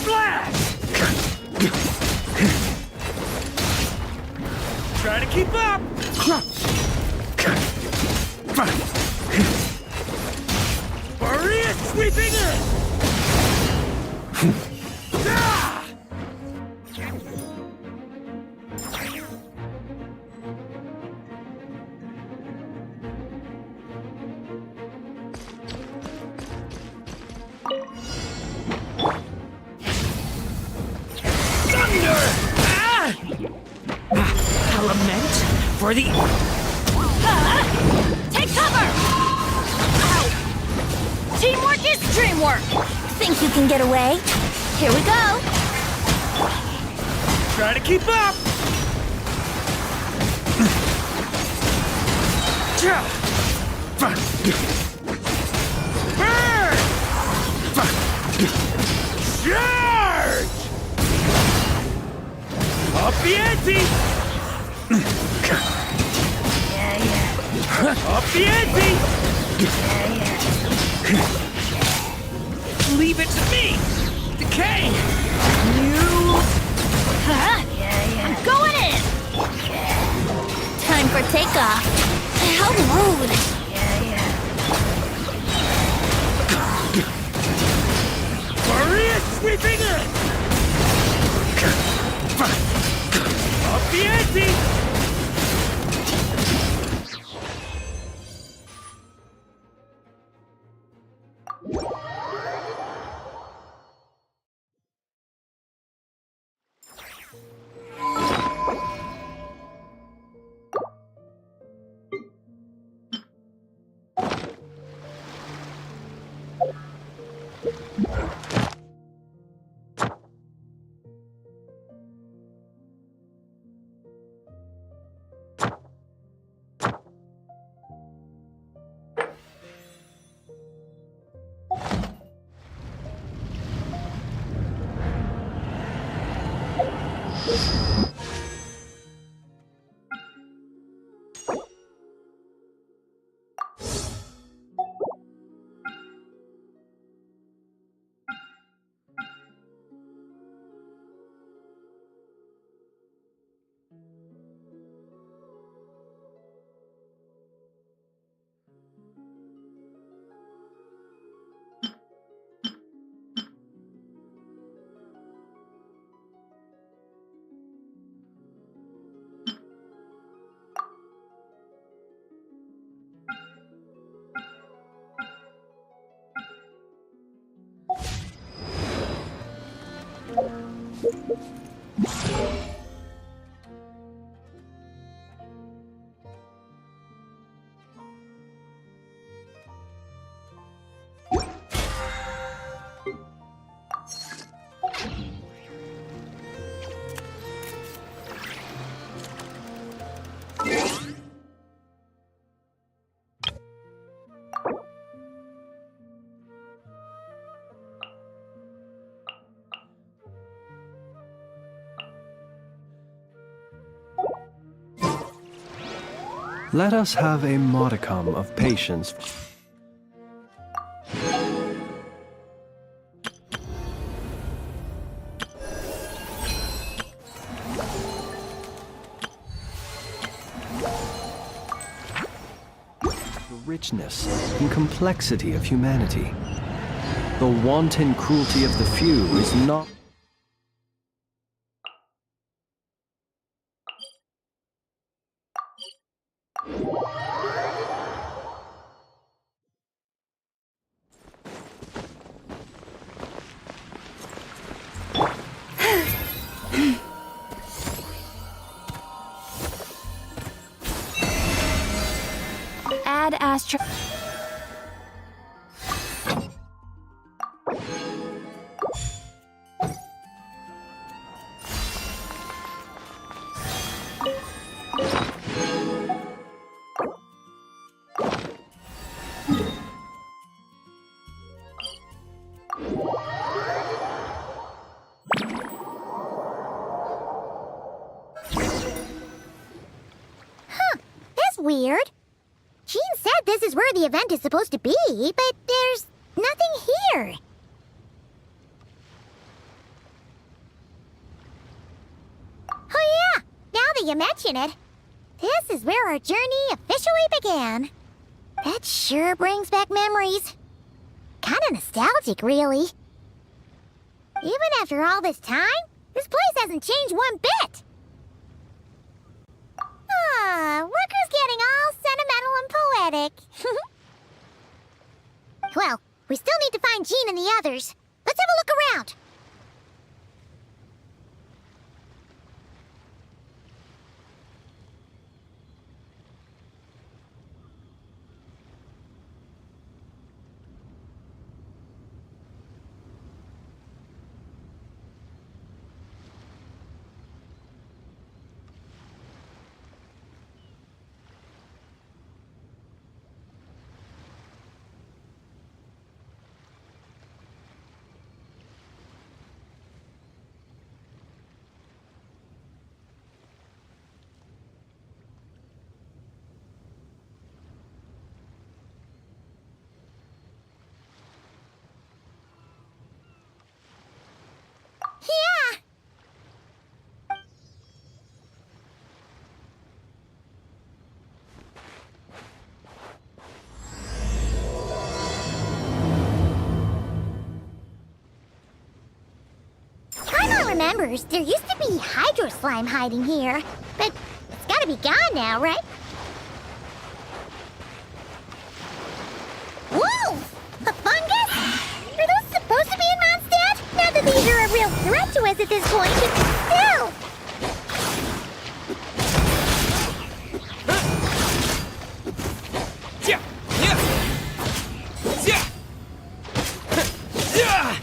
Flash! Try to keep up! Maria sweeping in! Thunder! Element for the... Take cover! Ow. Teamwork is dreamwork! Think you can get away? Here we go! Try to keep up! Burn! Charge! Up the ante! Up the ante! Leave it to me! Decay! You... I'm going in! Time for takeoff. How rude! Maria sweeping in! Up the ante! Let us have a modicum of patience. The richness and complexity of humanity. The wanton cruelty of the few is not... Add Astro... Weird. Jean said this is where the event is supposed to be, but there's nothing here. that you mention it. This is where our journey officially began. That sure brings back memories. Kinda nostalgic, really. Even after all this time, this place hasn't changed one bit. Look who's getting all sentimental and poetic. Well, we still need to find Jean and the others. Let's have a look around. Yeah! Paimon remembers there used to be hydro slime hiding here, but it's gotta be gone now, right? Whoa! A fungus? Are those supposed to be in Mondstadt? Not that these are a real threat to us at this point, but still! Yeah. Yeah. Yeah. Yeah.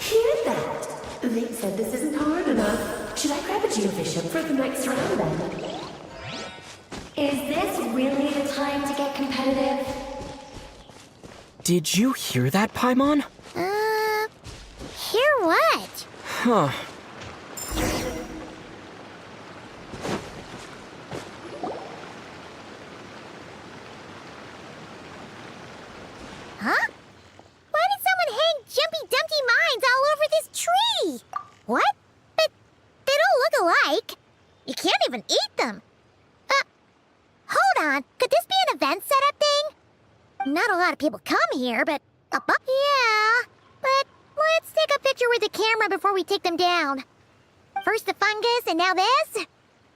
Hear that? They said this isn't hard enough. Should I grab a geobishop for the next round then? Is this really the time to get competitive? Did you hear that, Paimon? Hear what? Huh. Huh? Why did someone hang Jumpy Dumpty mines all over this tree? What? But they don't look alike. You can't even eat them. Hold on. Could this be an event setup thing? Not a lot of people come here, but yeah. But let's take a picture with the camera before we take them down. First the fungus, and now this?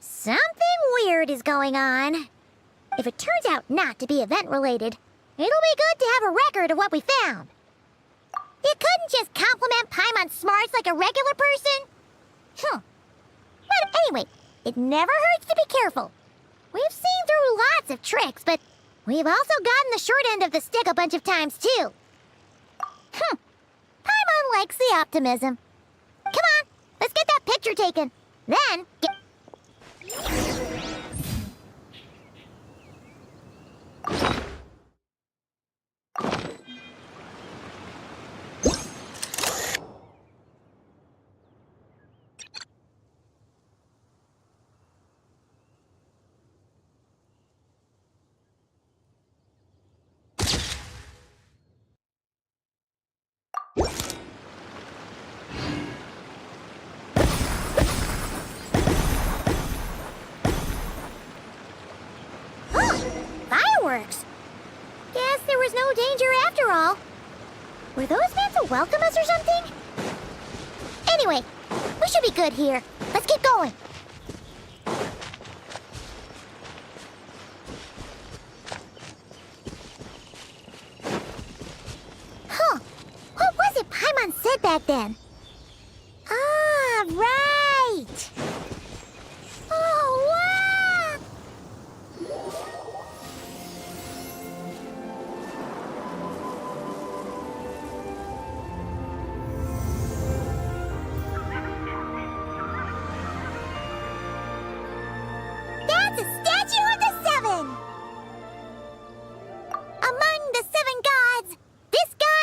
Something weird is going on. If it turns out not to be event-related, it'll be good to have a record of what we found. You couldn't just compliment Paimon's smarts like a regular person? But anyway, it never hurts to be careful. We've seen through lots of tricks, but we've also gotten the short end of the stick a bunch of times, too. Paimon likes the optimism. Come on, let's get that picture taken. Then, fireworks. Guess there was no danger after all. Were those meant to welcome us or something? Anyway, we should be good here. Let's keep going. What was it Paimon said back then? Ah, right! Oh, wow! That's a statue of the seven! Among the seven gods, this god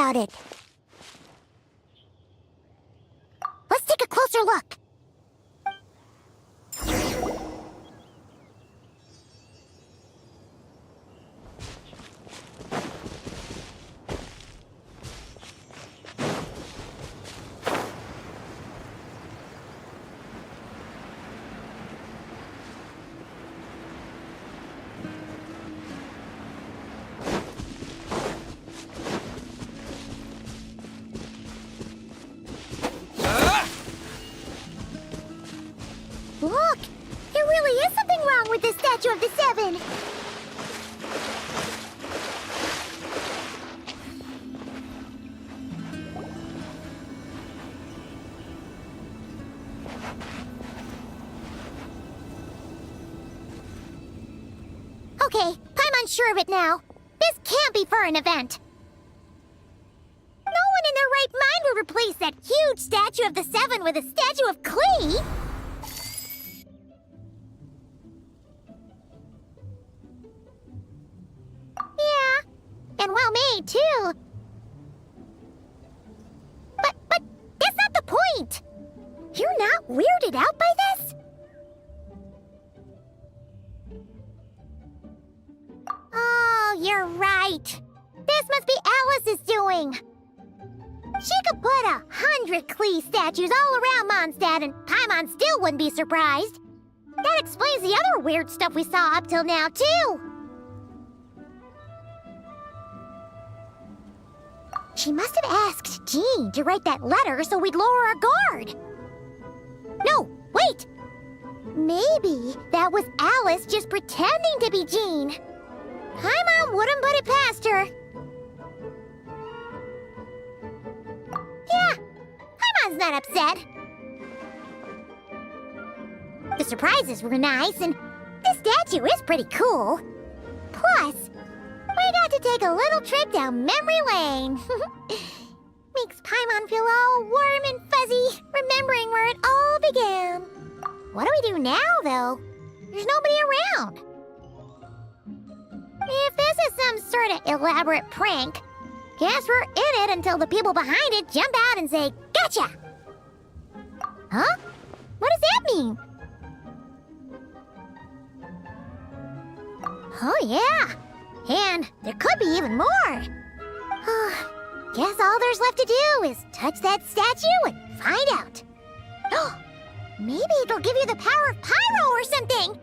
about it. Let's take a closer look. Look! There really is something wrong with the statue of the Seven! Okay, I'm unsure of it now. This can't be for an event. No one in their right mind would replace that huge statue of the Seven with a statue of Klee! And well made, too. But that's not the point! You're not weirded out by this? Oh, you're right. This must be Alice's doing. She could put 100 Klee statues all around Mondstadt and Paimon still wouldn't be surprised. That explains the other weird stuff we saw up till now, too. She must have asked Jean to write that letter so we'd lower our guard. No, wait! Maybe that was Alice just pretending to be Jean. Paimon wouldn't put it past her. Yeah, Paimon's not upset. The surprises were nice, and this statue is pretty cool. Plus, we got to take a little trip down memory lane. Makes Paimon feel all warm and fuzzy, remembering where it all began. What do we do now, though? There's nobody around. If this is some sort of elaborate prank, guess we're in it until the people behind it jump out and say, "Gotcha!" Huh? What does that mean? Oh, yeah. And there could be even more. Guess all there's left to do is touch that statue and find out. Maybe it'll give you the power of pyro or something.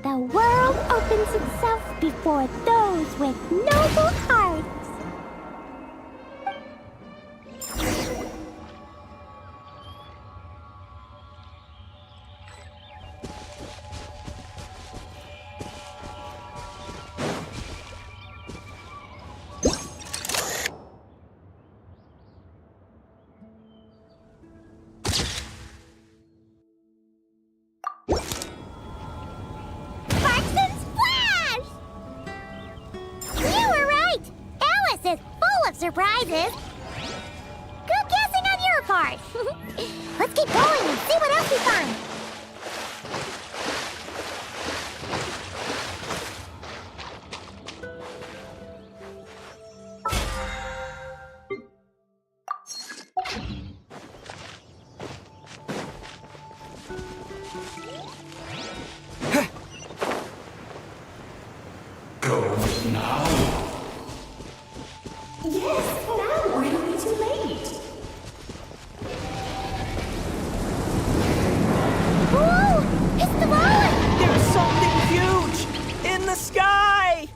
The world opens itself before those with noble hearts. Surprises. Good guessing on your part. Let's keep going and see what else we find. Go now. Yes, now or it'll be too late. Whoa! It's the roller! There's something huge in the sky!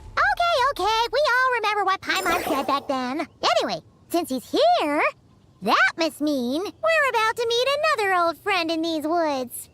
Okay, we all remember what Paimon said back then. Anyway, since he's here, that must mean we're about to meet another old friend in these woods.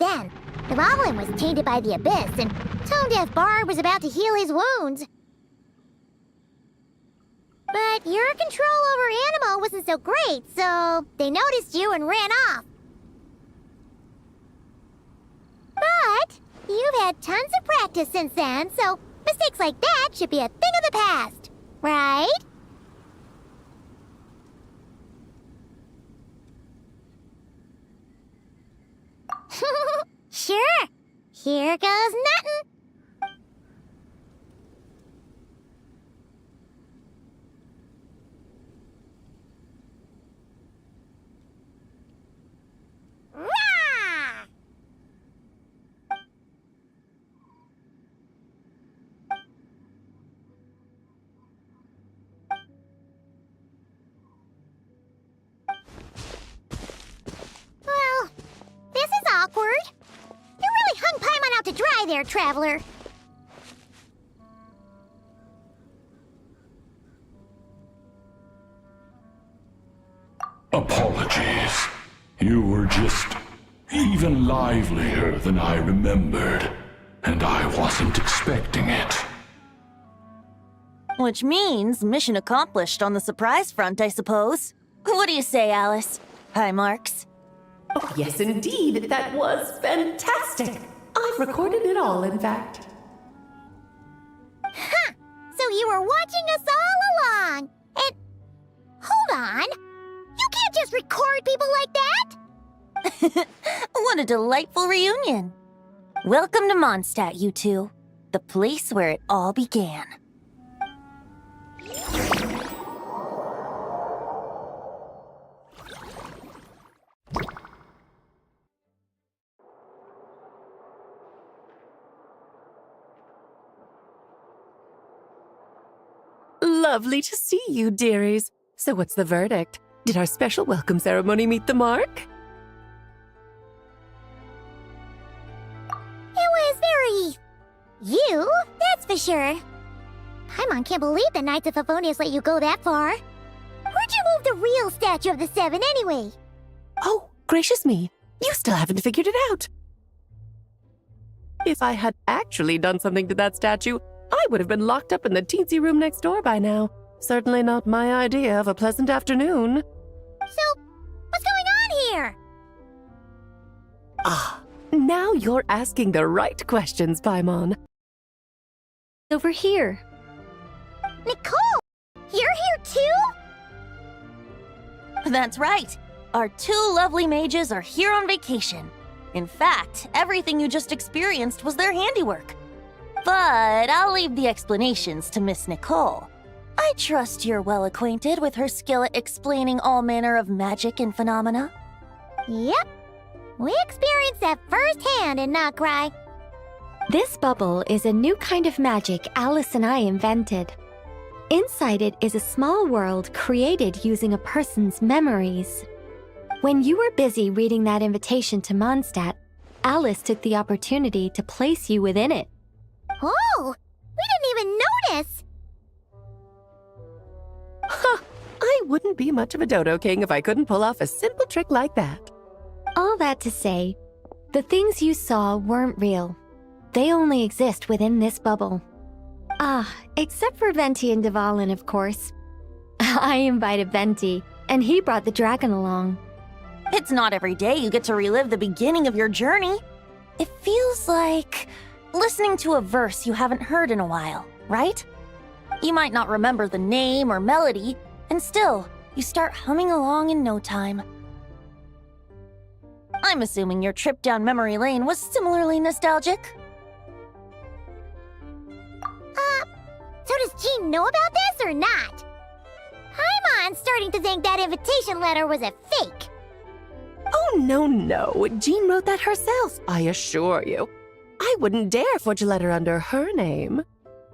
Then, the goblin was tainted by the abyss, and Tone-Deaf Bard was about to heal his wounds. But your control over Animo wasn't so great, so they noticed you and ran off. But you've had tons of practice since then, so mistakes like that should be a thing of the past, right? Sure. Here goes nothing. Rah! Well, this is awkward. You really hung Paimon out to dry there, Traveler. Apologies. You were just even livelier than I remembered, and I wasn't expecting it. Which means mission accomplished on the surprise front, I suppose. What do you say, Alice? Hi, Marks. Oh, yes, indeed. That was fantastic. I've recorded it all, in fact. Huh! So you were watching us all along. And hold on. You can't just record people like that. What a delightful reunion. Welcome to Mondstadt, you two. The place where it all began. Lovely to see you, dearies. So what's the verdict? Did our special welcome ceremony meet the mark? It was very... you, that's for sure. Paimon can't believe the Knights of Favonius let you go that far. Where'd you move the real statue of the Seven anyway? Oh, gracious me. You still haven't figured it out. If I had actually done something to that statue, I would have been locked up in the teensy room next door by now. Certainly not my idea of a pleasant afternoon. So, what's going on here? Ah, now you're asking the right questions, Paimon. Over here. Nicole! You're here too? That's right. Our two lovely mages are here on vacation. In fact, everything you just experienced was their handiwork. But I'll leave the explanations to Miss Nicole. I trust you're well acquainted with her skill at explaining all manner of magic and phenomena. Yep. We experienced that firsthand in Notcry. This bubble is a new kind of magic Alice and I invented. Inside it is a small world created using a person's memories. When you were busy reading that invitation to Mondstadt, Alice took the opportunity to place you within it. Oh! We didn't even notice! Huh, I wouldn't be much of a Dodo King if I couldn't pull off a simple trick like that. All that to say, the things you saw weren't real. They only exist within this bubble. Ah, except for Venti and Dvalin, of course. I invited Venti, and he brought the dragon along. It's not every day you get to relive the beginning of your journey. It feels like listening to a verse you haven't heard in a while, right? You might not remember the name or melody, and still, you start humming along in no time. I'm assuming your trip down memory lane was similarly nostalgic. So does Jean know about this or not? Paimon's starting to think that invitation letter was a fake. Oh, no. Jean wrote that herself, I assure you. I wouldn't dare forge a letter under her name.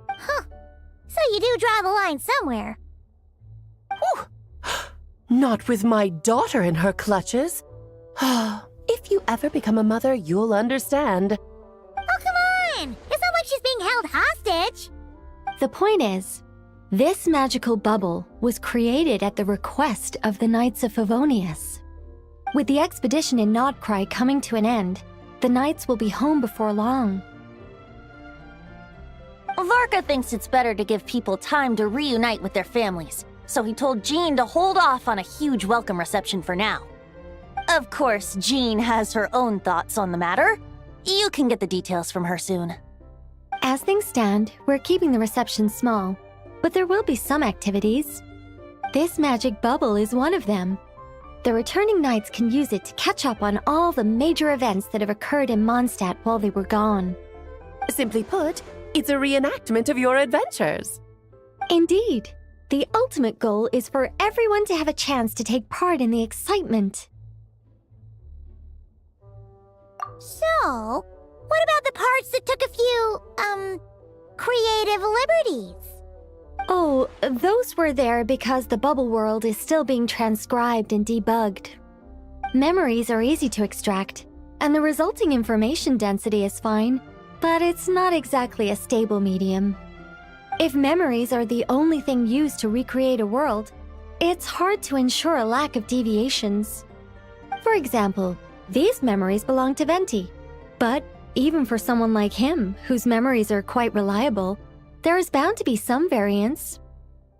Huh. So you do draw the line somewhere. Whew. Not with my daughter in her clutches. If you ever become a mother, you'll understand. Oh, come on! It's not like she's being held hostage. The point is, this magical bubble was created at the request of the Knights of Favonius. With the expedition in Notcry coming to an end, the Knights will be home before long. Varka thinks it's better to give people time to reunite with their families, so he told Jean to hold off on a huge welcome reception for now. Of course, Jean has her own thoughts on the matter. You can get the details from her soon. As things stand, we're keeping the reception small, but there will be some activities. This magic bubble is one of them. The returning knights can use it to catch up on all the major events that have occurred in Mondstadt while they were gone. Simply put, it's a reenactment of your adventures. Indeed. The ultimate goal is for everyone to have a chance to take part in the excitement. So, what about the parts that took a few, creative liberties? Oh, those were there because the bubble world is still being transcribed and debugged. Memories are easy to extract, and the resulting information density is fine, but it's not exactly a stable medium. If memories are the only thing used to recreate a world, it's hard to ensure a lack of deviations. For example, these memories belong to Venti, but even for someone like him, whose memories are quite reliable, there is bound to be some variance.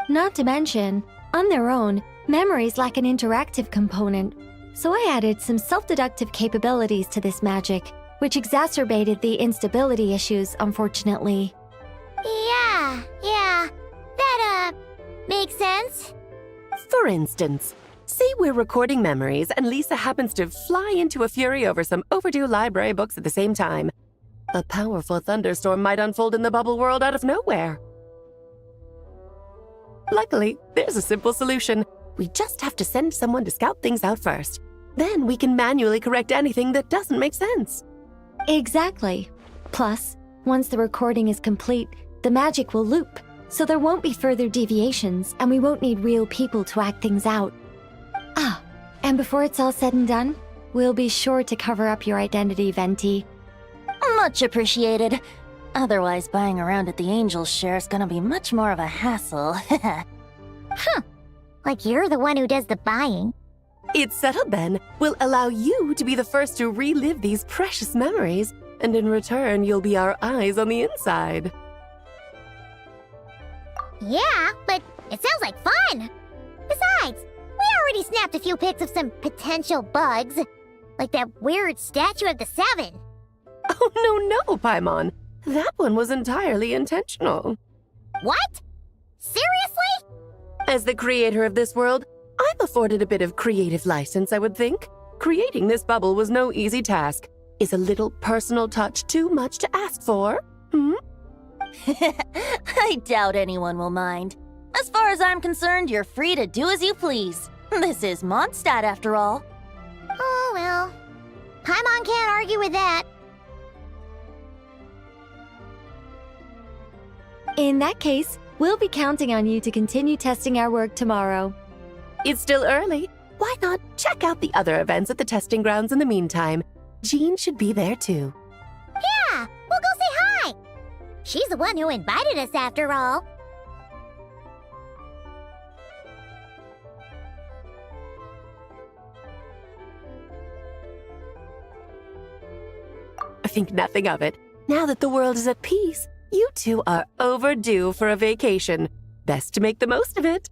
Not to mention, on their own, memories lack an interactive component, so I added some self-deductive capabilities to this magic, which exacerbated the instability issues, unfortunately. Yeah, that, makes sense. For instance, say we're recording memories and Lisa happens to fly into a fury over some overdue library books at the same time. A powerful thunderstorm might unfold in the bubble world out of nowhere. Luckily, there's a simple solution. We just have to send someone to scout things out first. Then we can manually correct anything that doesn't make sense. Exactly. Plus, once the recording is complete, the magic will loop, so there won't be further deviations, and we won't need real people to act things out. Ah, and before it's all said and done, we'll be sure to cover up your identity, Venti. Much appreciated. Otherwise, buying around at the Angel's share is gonna be much more of a hassle. Huh. Like you're the one who does the buying. It's settled then. We'll allow you to be the first to relive these precious memories, And in return, you'll be our eyes on the inside. Yeah, but it sounds like fun. Besides, we already snapped a few pics of some potential bugs. Like that weird statue of the Seven. Oh, no, Paimon. That one was entirely intentional. What? Seriously? As the creator of this world, I'm afforded a bit of creative license, I would think. Creating this bubble was no easy task. Is a little personal touch too much to ask for? I doubt anyone will mind. As far as I'm concerned, you're free to do as you please. This is Mondstadt, after all. Oh, well. Paimon can't argue with that. In that case, we'll be counting on you to continue testing our work tomorrow. It's still early. Why not check out the other events at the testing grounds in the meantime? Jean should be there too. Yeah, we'll go say hi. She's the one who invited us after all. I think nothing of it. Now that the world is at peace, you two are overdue for a vacation. Best to make the most of it.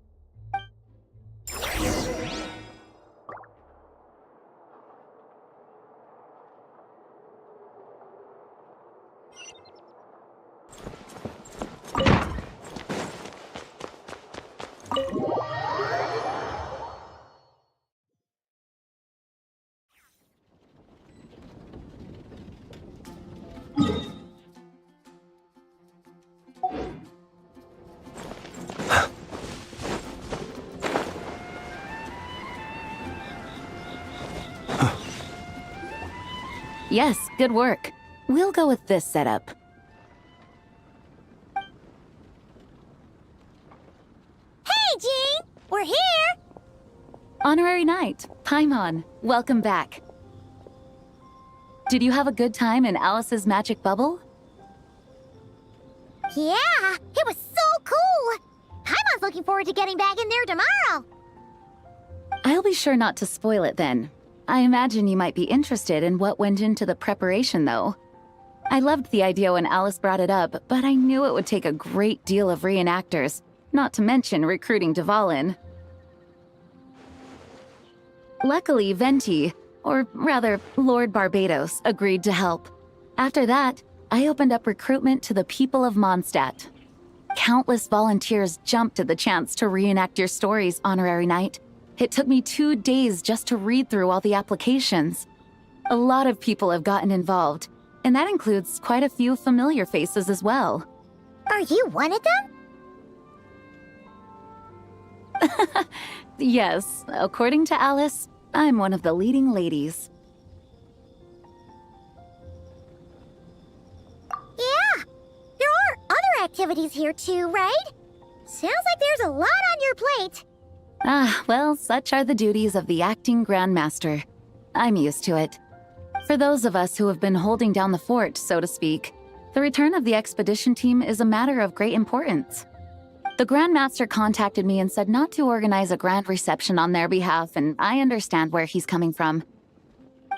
Yes, good work. We'll go with this setup. Hey, Jean! We're here! Honorary Knight, Paimon, welcome back. Did you have a good time in Alice's magic bubble? Yeah, it was so cool! Paimon's looking forward to getting back in there tomorrow. I'll be sure not to spoil it then. I imagine you might be interested in what went into the preparation, though. I loved the idea when Alice brought it up, but I knew it would take a great deal of reenactors, not to mention recruiting Dvalin. Luckily, Venti, or rather, Lord Barbados, agreed to help. After that, I opened up recruitment to the people of Mondstadt. Countless volunteers jumped at the chance to reenact your stories, Honorary Knight. It took me 2 days just to read through all the applications. A lot of people have gotten involved, and that includes quite a few familiar faces as well. Are you one of them? Yes, according to Alice, I'm one of the leading ladies. Yeah, there are other activities here too, right? Sounds like there's a lot on your plate. Ah, well, such are the duties of the acting Grandmaster. I'm used to it. For those of us who have been holding down the fort, so to speak, the return of the expedition team is a matter of great importance. The Grandmaster contacted me and said not to organize a grand reception on their behalf, and I understand where he's coming from.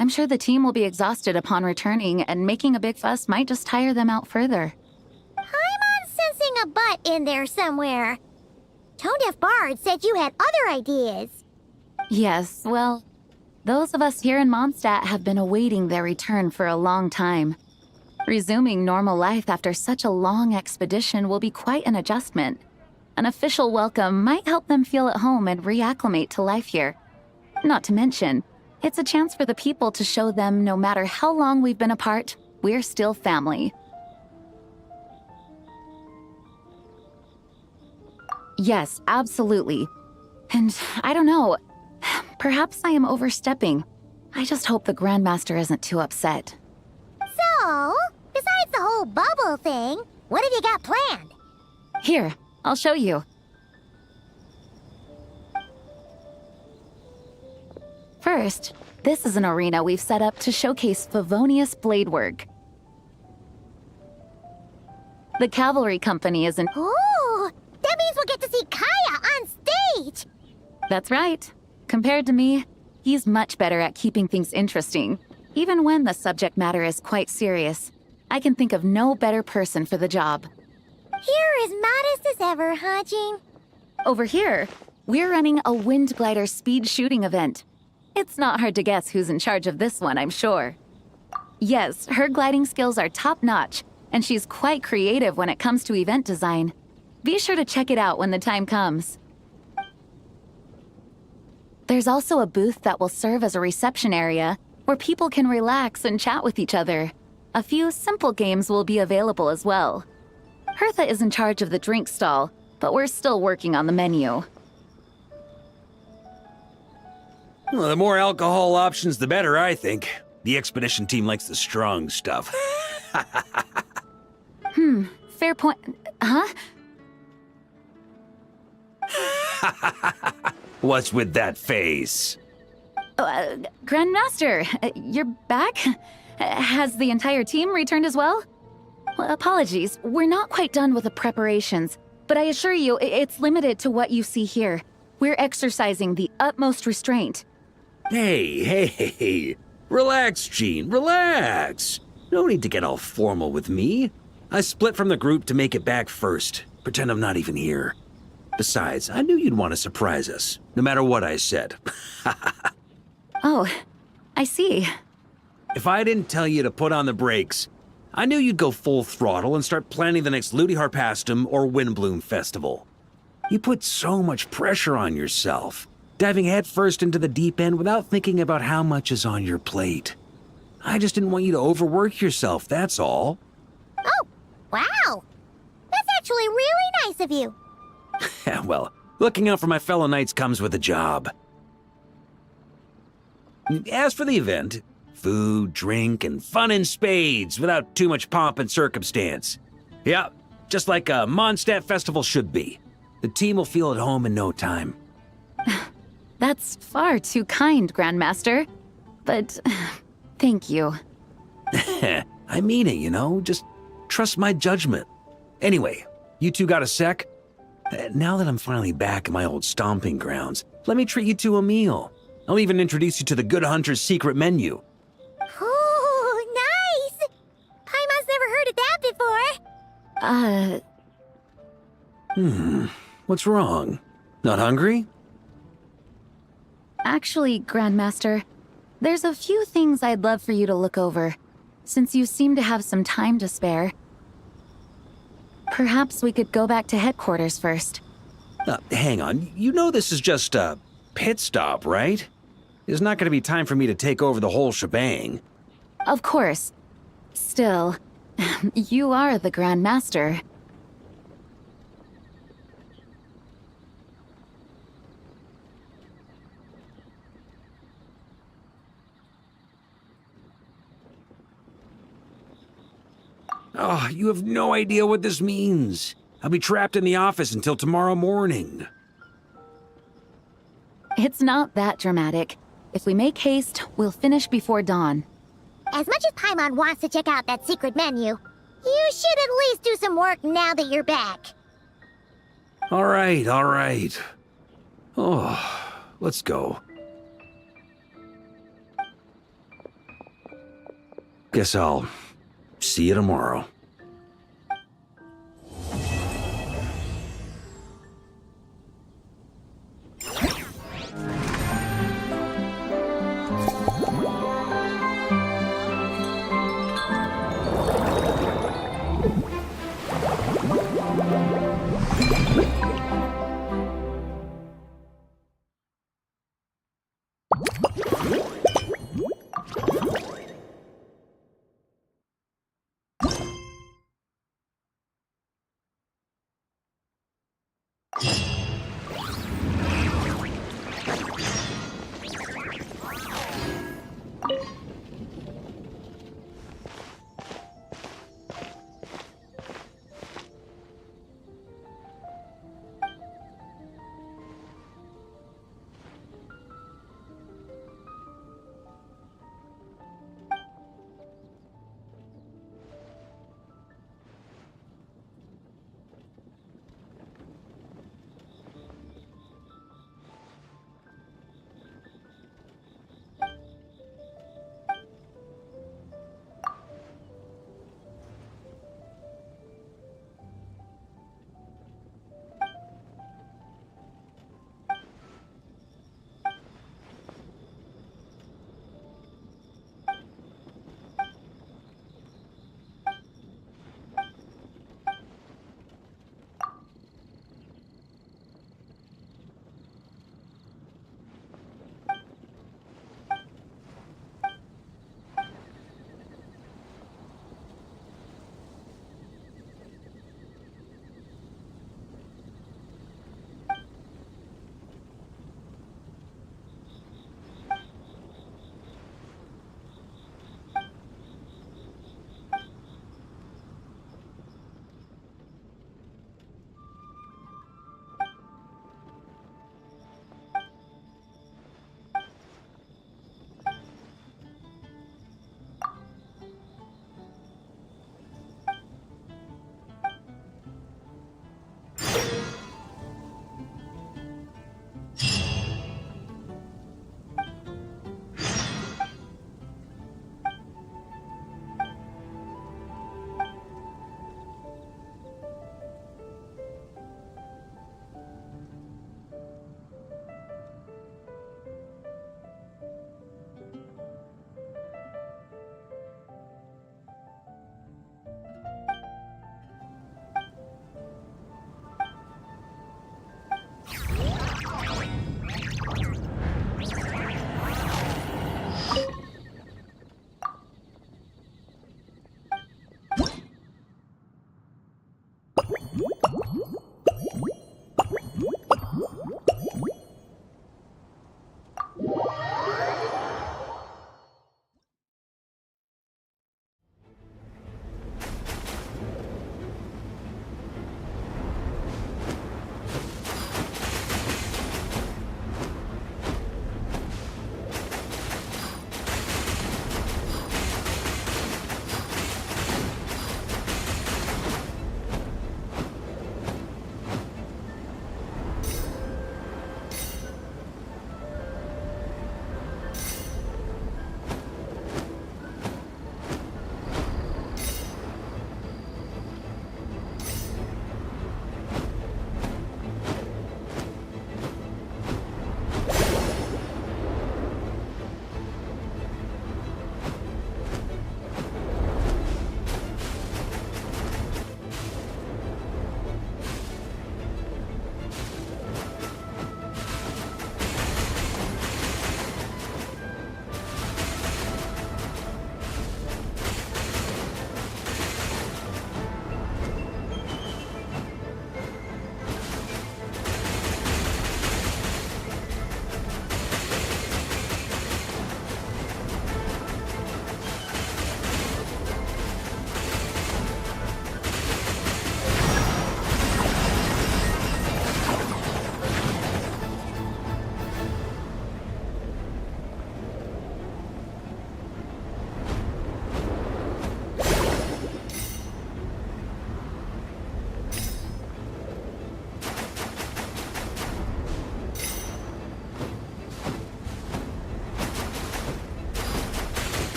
I'm sure the team will be exhausted upon returning, and making a big fuss might just tire them out further. I'm sensing a butt in there somewhere. Tone-deaf Bard said you had other ideas. Yes, well, those of us here in Mondstadt have been awaiting their return for a long time. Resuming normal life after such a long expedition will be quite an adjustment. An official welcome might help them feel at home and reacclimate to life here. Not to mention, it's a chance for the people to show them no matter how long we've been apart, we're still family. Yes, absolutely. And I don't know, perhaps I am overstepping. I just hope the Grandmaster isn't too upset. So, besides the whole bubble thing, what have you got planned? Here, I'll show you. First, this is an arena we've set up to showcase Favonius blade work. The cavalry company is in... Ooh, that means we'll get to see Kaya on stage! That's right. Compared to me, he's much better at keeping things interesting. Even when the subject matter is quite serious, I can think of no better person for the job. You're as modest as ever, huh, Jean? Over here, we're running a wind glider speed shooting event. It's not hard to guess who's in charge of this one, I'm sure. Yes, her gliding skills are top-notch, and she's quite creative when it comes to event design. Be sure to check it out when the time comes. There's also a booth that will serve as a reception area where people can relax and chat with each other. A few simple games will be available as well. Hertha is in charge of the drink stall, but we're still working on the menu. Well, the more alcohol options, the better, I think. The expedition team likes the strong stuff. Fair point. Huh? What's with that face? Grandmaster, you're back? Has the entire team returned as well? Well, apologies, we're not quite done with the preparations, but I assure you, it's limited to what you see here. We're exercising the utmost restraint. Hey. Relax, Jean, relax. No need to get all formal with me. I split from the group to make it back first. Pretend I'm not even here. Besides, I knew you'd want to surprise us, no matter what I said. Oh, I see. If I didn't tell you to put on the brakes, I knew you'd go full throttle and start planning the next Ludi Harpastum or Windbloom Festival. You put so much pressure on yourself, diving headfirst into the deep end without thinking about how much is on your plate. I just didn't want you to overwork yourself, that's all. Oh, wow. That's actually really nice of you. Well, looking out for my fellow knights comes with a job. As for the event, food, drink, and fun in spades without too much pomp and circumstance. Yeah, just like a Mondstadt festival should be. The team will feel at home in no time. That's far too kind, Grandmaster. But thank you. I mean it, you know? Just trust my judgment. Anyway, you two got a sec? Now that I'm finally back in my old stomping grounds, let me treat you to a meal. I'll even introduce you to the Good Hunter's secret menu. Oh, nice! Paimon's never heard of that before. What's wrong? Not hungry? Actually, Grandmaster, there's a few things I'd love for you to look over, since you seem to have some time to spare. Perhaps we could go back to headquarters first. Hang on, you know this is just a pit stop, right? There's not going to be time for me to take over the whole shebang. Of course. Still, you are the Grandmaster. Oh, you have no idea what this means. I'll be trapped in the office until tomorrow morning. It's not that dramatic. If we make haste, we'll finish before dawn. As much as Paimon wants to check out that secret menu, you should at least do some work now that you're back. All right. Oh, let's go. Guess I'll see you tomorrow.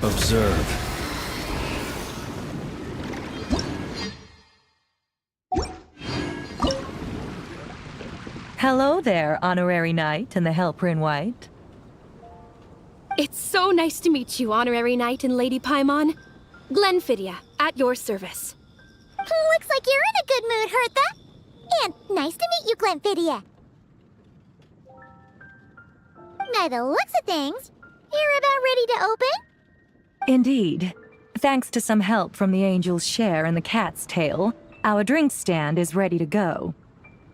Observe. Hello there, Honorary Knight and the Helper in White. It's so nice to meet you, Honorary Knight and Lady Paimon. Glenfidia, at your service. Looks like you're in a good mood, Hertha. And nice to meet you, Glenfidia. By the looks of things, you're about ready to open? Indeed. Thanks to some help from the Angel's Share and the Cat's Tail, our drink stand is ready to go.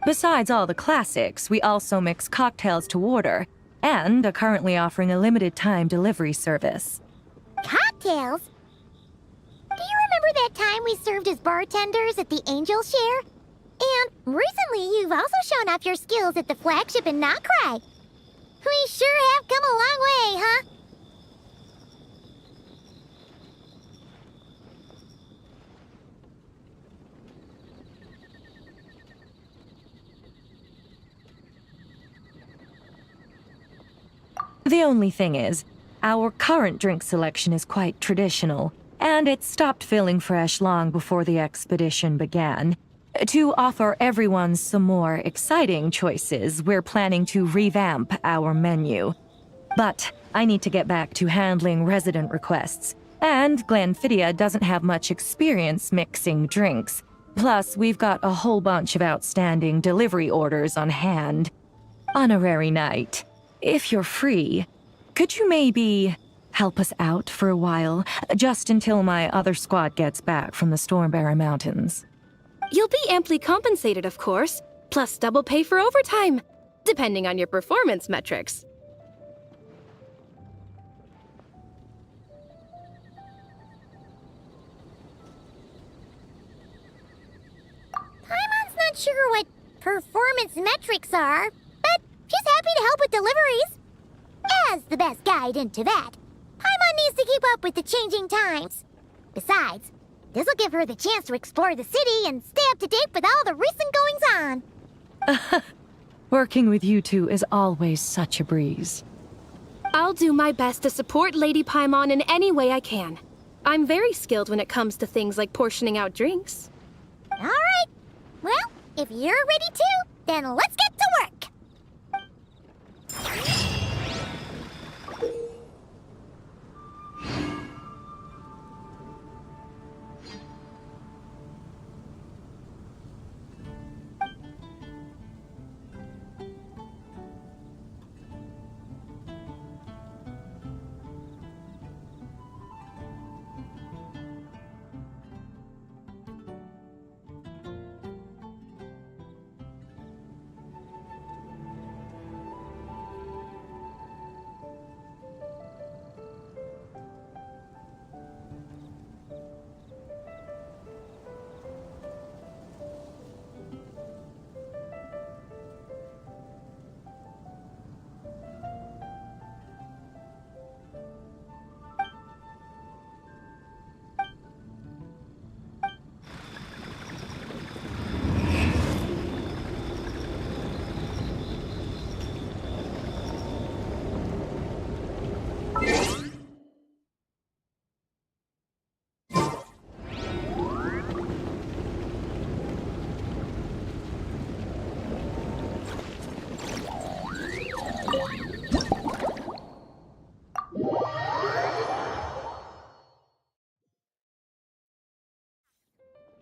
Besides all the classics, we also mix cocktails to order, and are currently offering a limited-time delivery service. Cocktails? Do you remember that time we served as bartenders at the Angel Share? And recently, you've also shown off your skills at the flagship in Nokrai. We sure have come a long way, huh? The only thing is, our current drink selection is quite traditional, and it stopped feeling fresh long before the expedition began. To offer everyone some more exciting choices, we're planning to revamp our menu. But I need to get back to handling resident requests, and Glenfidia doesn't have much experience mixing drinks. Plus, we've got a whole bunch of outstanding delivery orders on hand. Honorary Knight, if you're free, could you maybe help us out for a while, just until my other squad gets back from the Stormbearer Mountains? You'll be amply compensated, of course, plus double pay for overtime, depending on your performance metrics. Paimon's not sure what performance metrics are, but she's happy to help with deliveries. As the best guide into that, Paimon needs to keep up with the changing times. Besides, this'll give her the chance to explore the city and stay up to date with all the recent goings-on. Working with you two is always such a breeze. I'll do my best to support Lady Paimon in any way I can. I'm very skilled when it comes to things like portioning out drinks. All right. Well, if you're ready to, then let's get to work.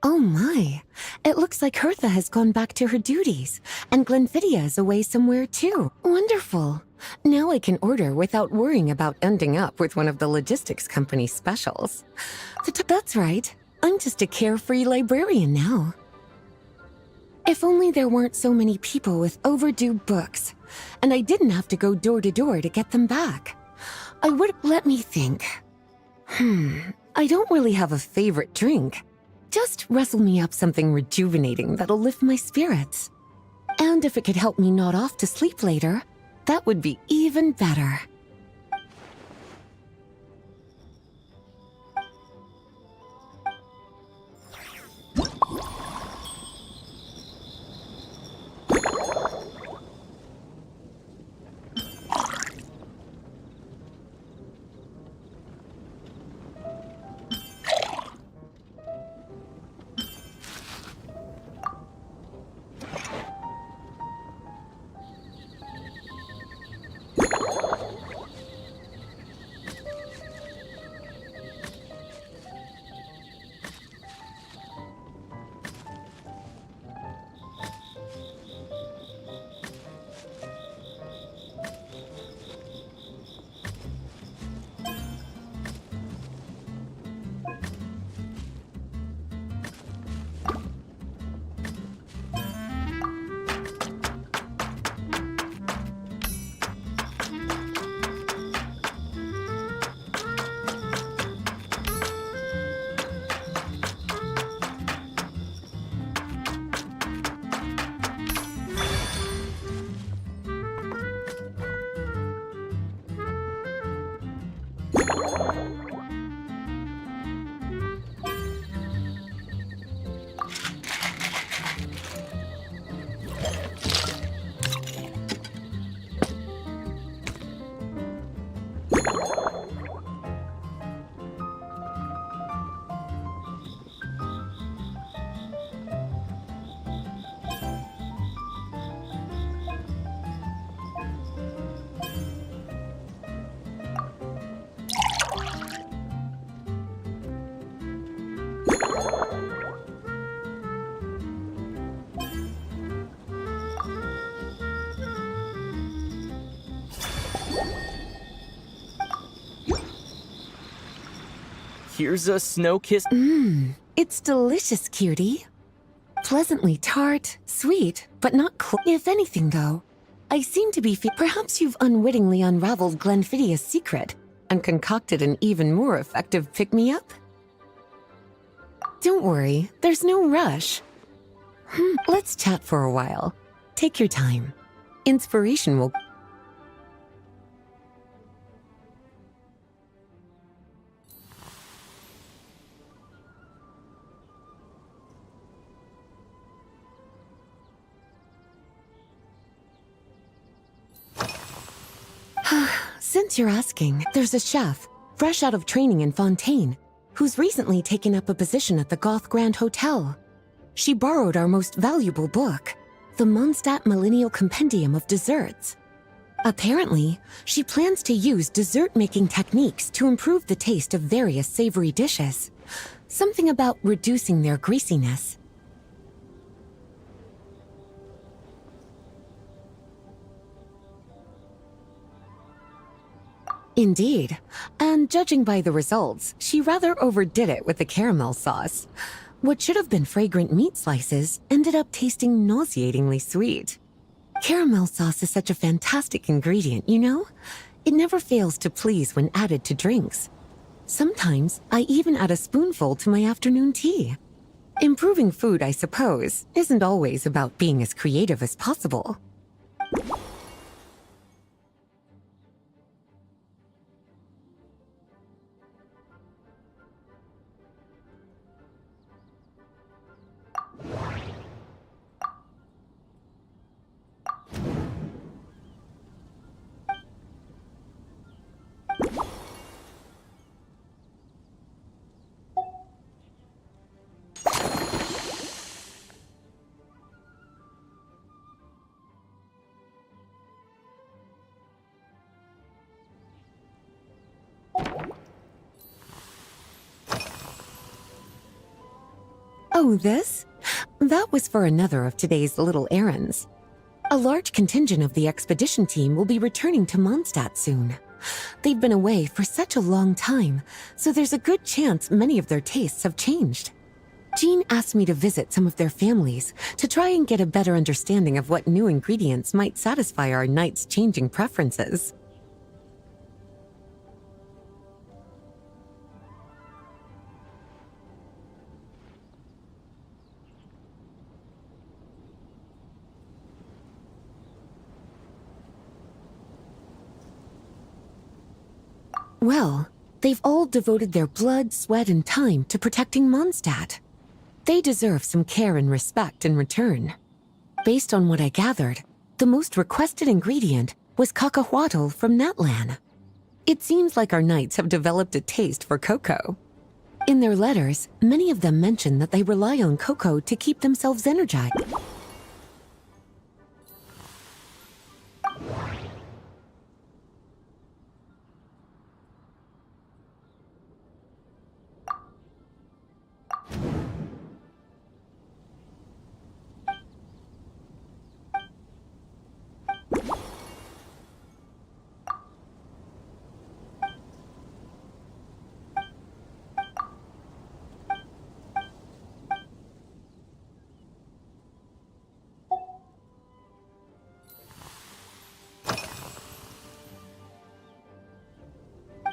Oh my, it looks like Hertha has gone back to her duties, and Glenfidia is away somewhere too. Wonderful. Now I can order without worrying about ending up with one of the logistics company's specials. That's right, I'm just a carefree librarian now. If only there weren't so many people with overdue books, and I didn't have to go door to door to get them back. Let me think. I don't really have a favorite drink. Just wrestle me up something rejuvenating that'll lift my spirits. And if it could help me nod off to sleep later, that would be even better. Here's a snow kiss. It's delicious, cutie. Pleasantly tart, sweet, but not If anything, though, I seem to be perhaps you've unwittingly unraveled Glenfiddia's secret and concocted an even more effective pick-me-up? Don't worry, there's no rush. Let's chat for a while. Take your time. Inspiration will... Since you're asking, there's a chef, fresh out of training in Fontaine, who's recently taken up a position at the Goth Grand Hotel. She borrowed our most valuable book, the Mondstadt Millennial Compendium of Desserts. Apparently, she plans to use dessert-making techniques to improve the taste of various savory dishes. Something about reducing their greasiness. Indeed, and judging by the results, she rather overdid it with the caramel sauce. What should have been fragrant meat slices ended up tasting nauseatingly sweet. Caramel sauce is such a fantastic ingredient, you know? It never fails to please when added to drinks. Sometimes I even add a spoonful to my afternoon tea. Improving food, I suppose, isn't always about being as creative as possible. Oh, this? That was for another of today's little errands. A large contingent of the expedition team will be returning to Mondstadt soon. They've been away for such a long time, so there's a good chance many of their tastes have changed. Jean asked me to visit some of their families to try and get a better understanding of what new ingredients might satisfy our knights' changing preferences. Well, they've all devoted their blood, sweat, and time to protecting Mondstadt. They deserve some care and respect in return. Based on what I gathered, the most requested ingredient was cacahuatl from Natlan. It seems like our knights have developed a taste for cocoa. In their letters, many of them mention that they rely on cocoa to keep themselves energized.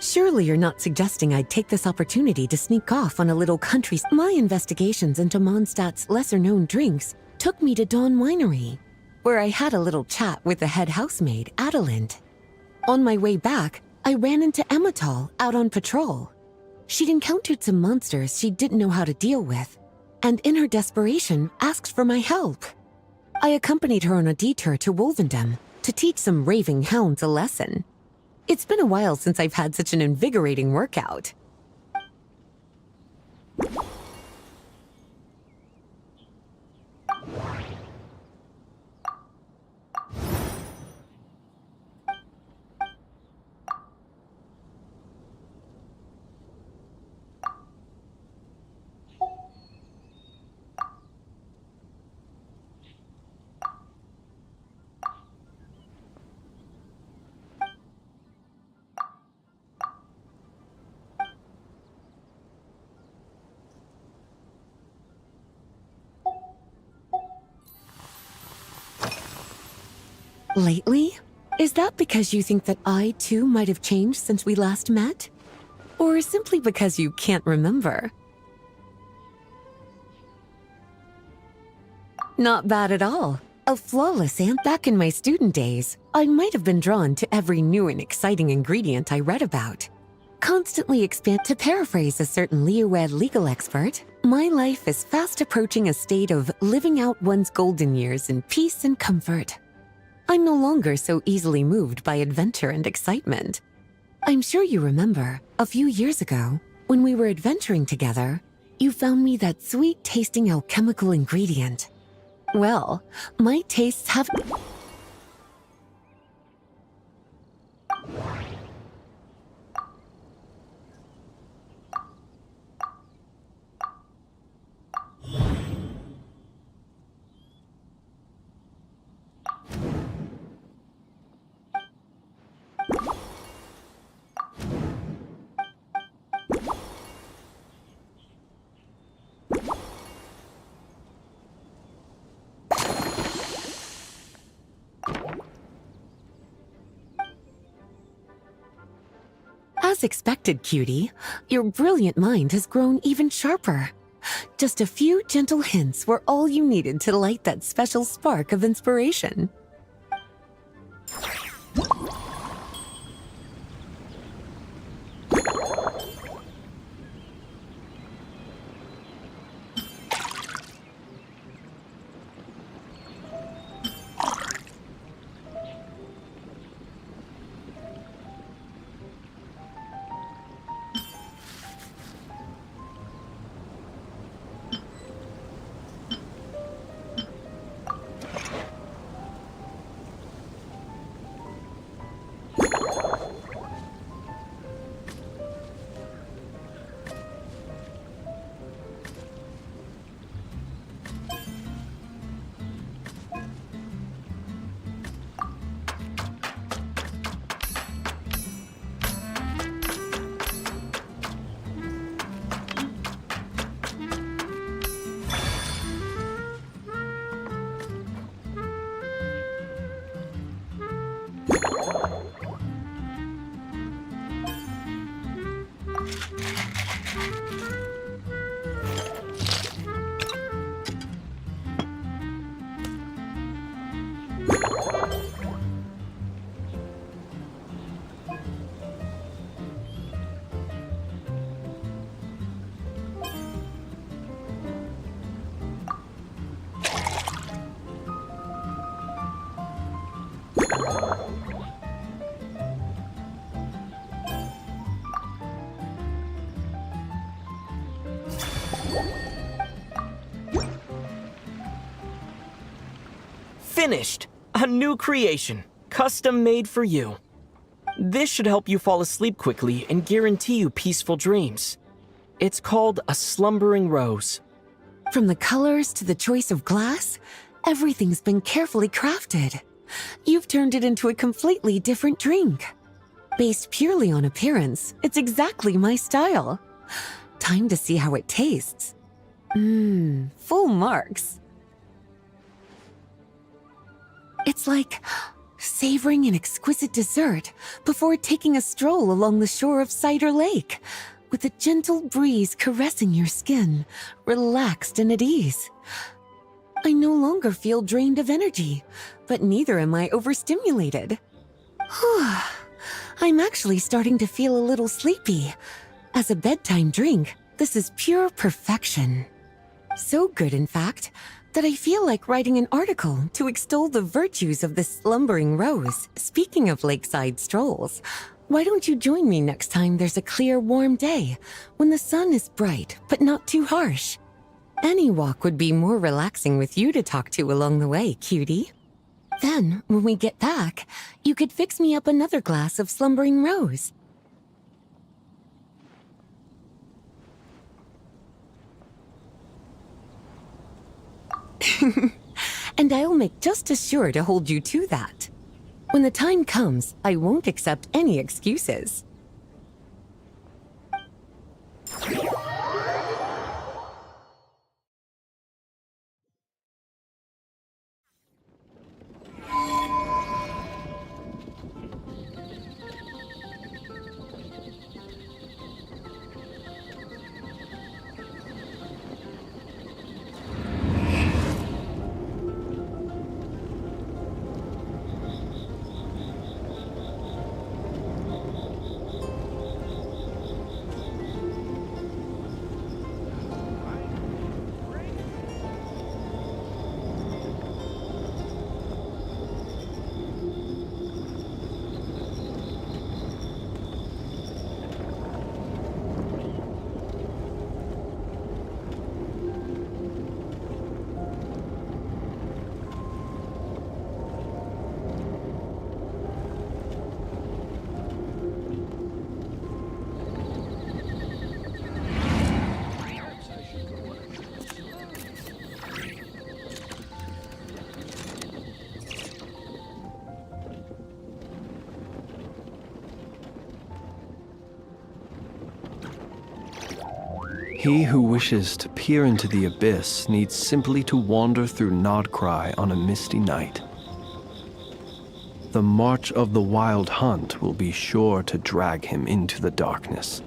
Surely you're not suggesting I'd take this opportunity to sneak off on a little country... My investigations into Mondstadt's lesser-known drinks took me to Dawn Winery, where I had a little chat with the head housemaid, Adelind. On my way back, I ran into Emmetall out on patrol. She'd encountered some monsters she didn't know how to deal with, and in her desperation, asked for my help. I accompanied her on a detour to Wolvendam to teach some raving hounds a lesson. It's been a while since I've had such an invigorating workout. Lately? Is that because you think that I, too, might have changed since we last met? Or simply because you can't remember? Not bad at all. A flawless aunt. Back in my student days, I might have been drawn to every new and exciting ingredient I read about. Constantly expand. To paraphrase a certain Leo-Ed legal expert, my life is fast approaching a state of living out one's golden years in peace and comfort. I'm no longer so easily moved by adventure and excitement. I'm sure you remember, a few years ago, when we were adventuring together, you found me that sweet-tasting alchemical ingredient. Well, my tastes have... As expected, cutie, your brilliant mind has grown even sharper. Just a few gentle hints were all you needed to light that special spark of inspiration. Finished! A new creation, custom made for you. This should help you fall asleep quickly and guarantee you peaceful dreams. It's called a slumbering rose. From the colors to the choice of glass, everything's been carefully crafted. You've turned it into a completely different drink. Based purely on appearance, it's exactly my style. Time to see how it tastes. Full marks. It's like savoring an exquisite dessert before taking a stroll along the shore of Cider Lake, with a gentle breeze caressing your skin, relaxed and at ease. I no longer feel drained of energy, but neither am I overstimulated. I'm actually starting to feel a little sleepy. As a bedtime drink, this is pure perfection. So good, in fact, that I feel like writing an article to extol the virtues of this slumbering rose. Speaking of lakeside strolls, Why don't you join me next time there's a clear, warm day, when the sun is bright, but not too harsh? Any walk would be more relaxing with you to talk to along the way, cutie. Then, when we get back, you could fix me up another glass of slumbering rose. And I'll make just as sure to hold you to that. When the time comes, I won't accept any excuses. He who wishes to peer into the abyss needs simply to wander through Nodcry on a misty night. The march of the wild hunt will be sure to drag him into the darkness.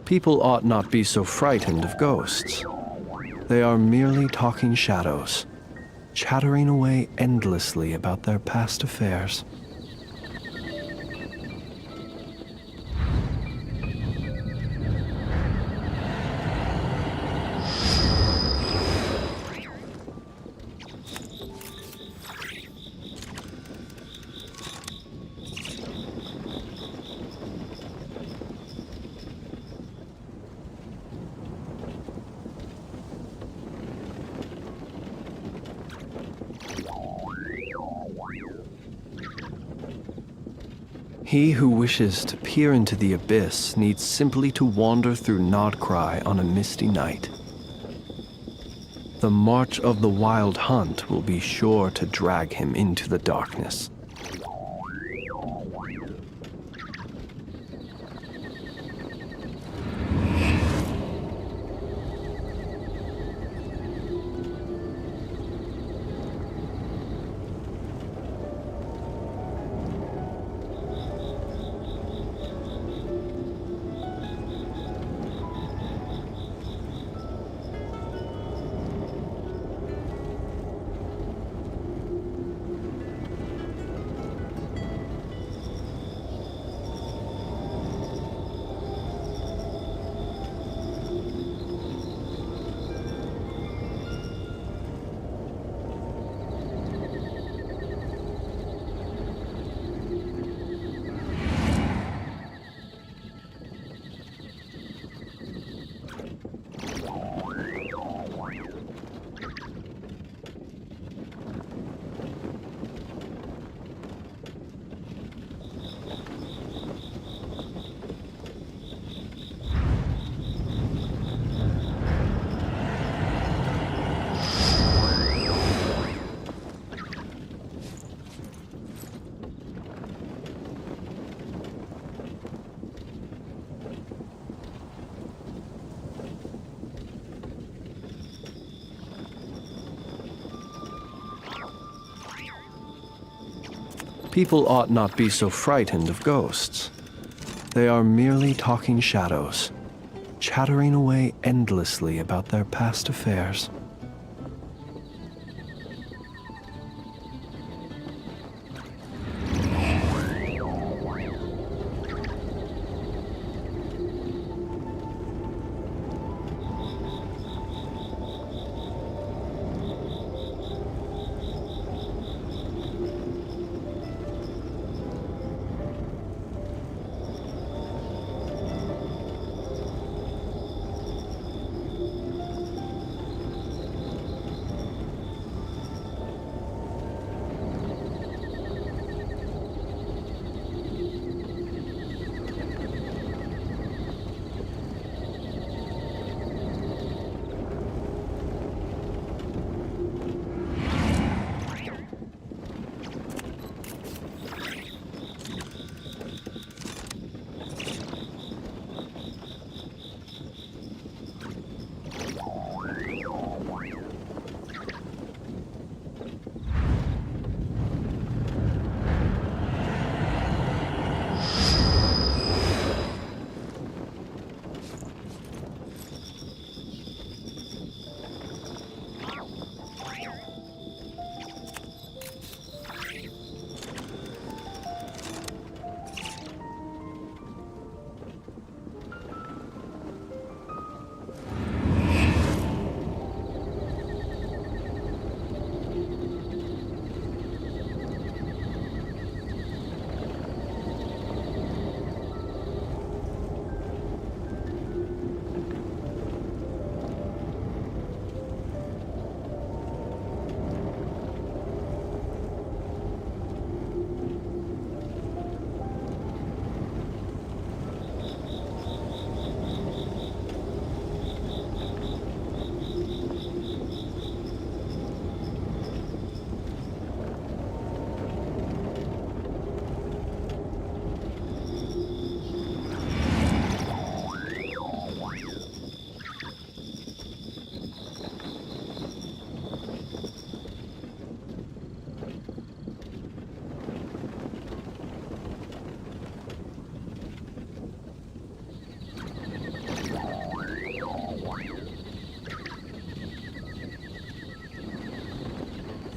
People ought not be so frightened of ghosts. They are merely talking shadows, chattering away endlessly about their past affairs. He who wishes to peer into the abyss needs simply to wander through Nodcry on a misty night. The march of the wild hunt will be sure to drag him into the darkness. People ought not be so frightened of ghosts. They are merely talking shadows, chattering away endlessly about their past affairs.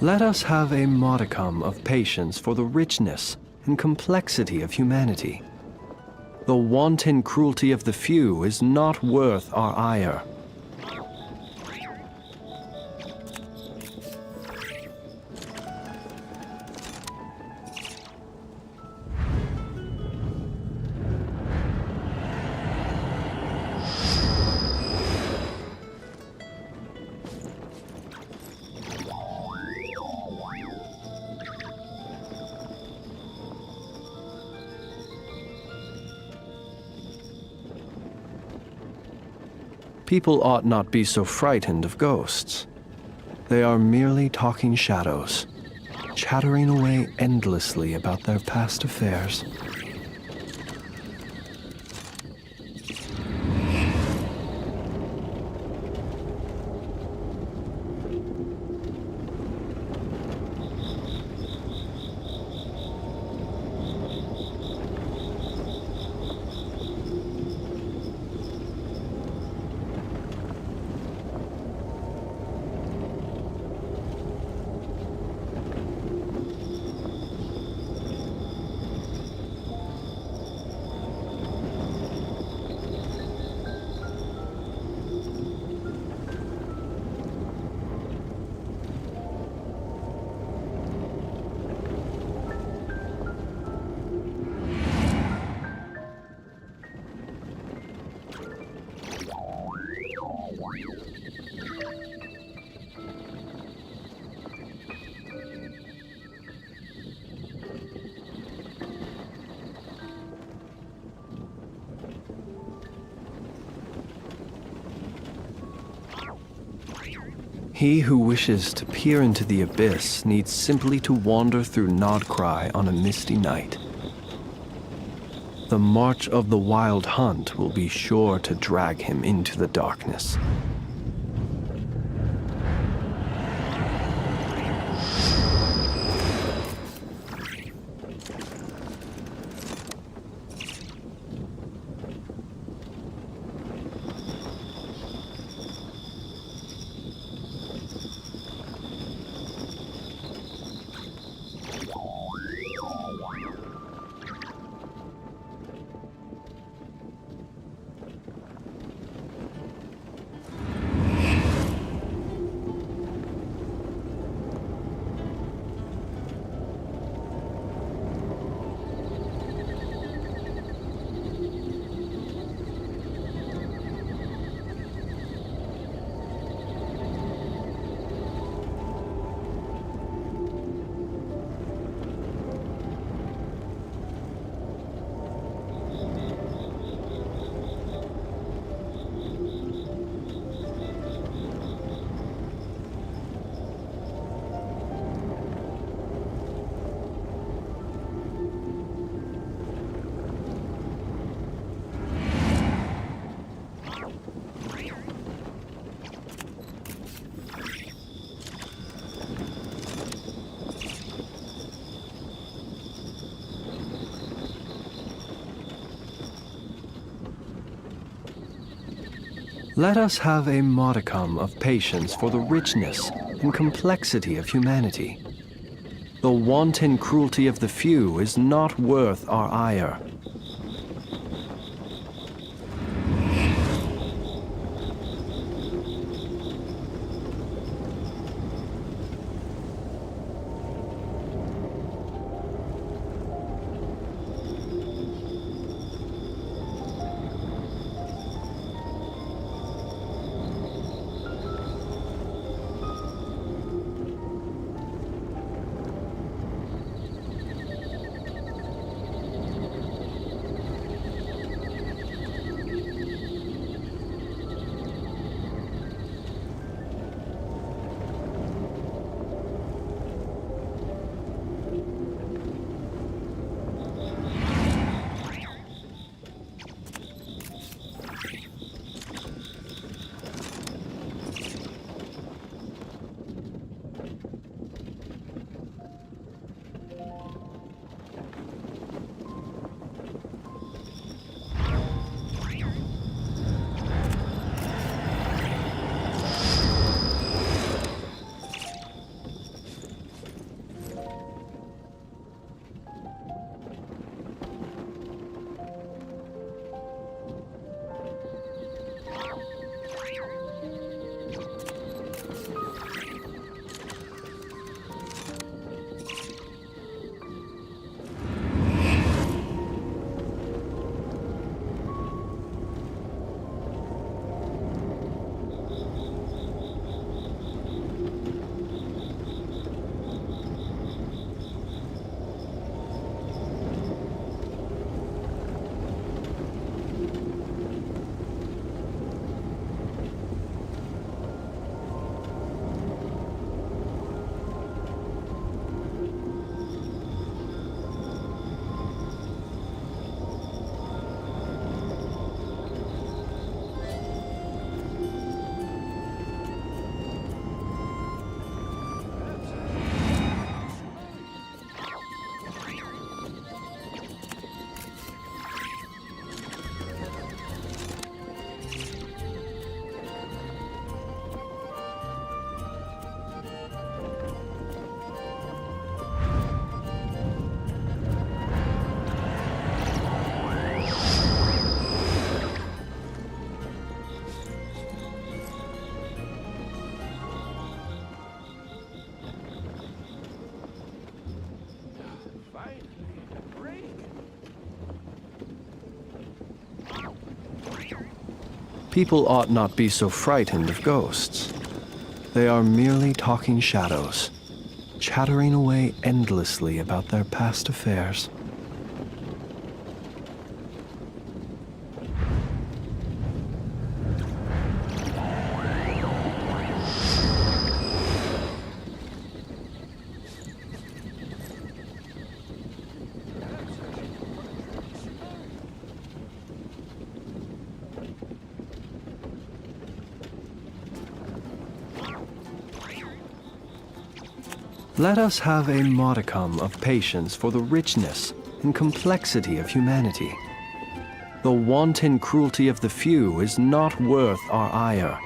Let us have a modicum of patience for the richness and complexity of humanity. The wanton cruelty of the few is not worth our ire. People ought not be so frightened of ghosts. They are merely talking shadows, chattering away endlessly about their past affairs. He who wishes to peer into the abyss needs simply to wander through Nodcry on a misty night. The march of the wild hunt will be sure to drag him into the darkness. Let us have a modicum of patience for the richness and complexity of humanity. The wanton cruelty of the few is not worth our ire. People ought not be so frightened of ghosts. They are merely talking shadows, chattering away endlessly about their past affairs. Let us have a modicum of patience for the richness and complexity of humanity. The wanton cruelty of the few is not worth our ire.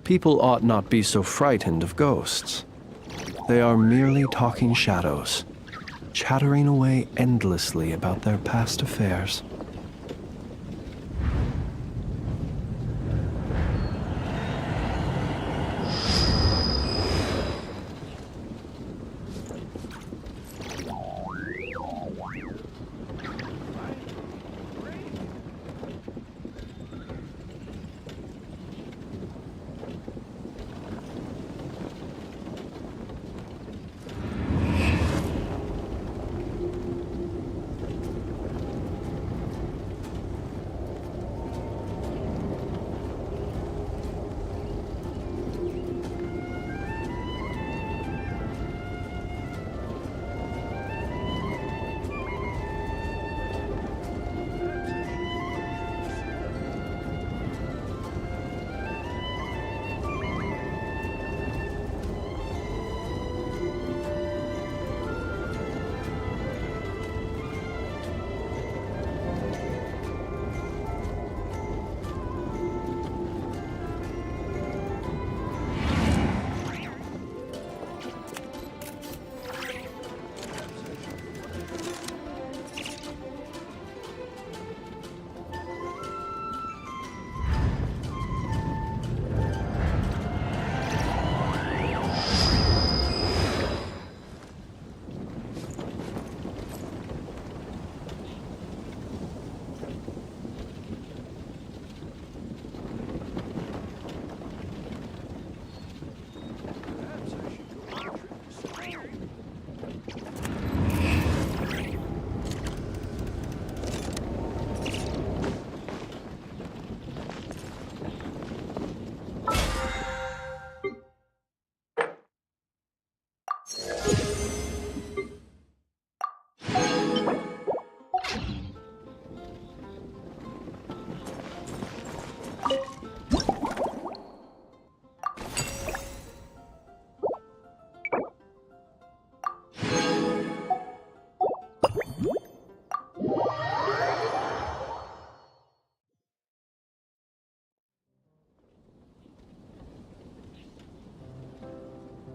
People ought not be so frightened of ghosts. They are merely talking shadows, chattering away endlessly about their past affairs.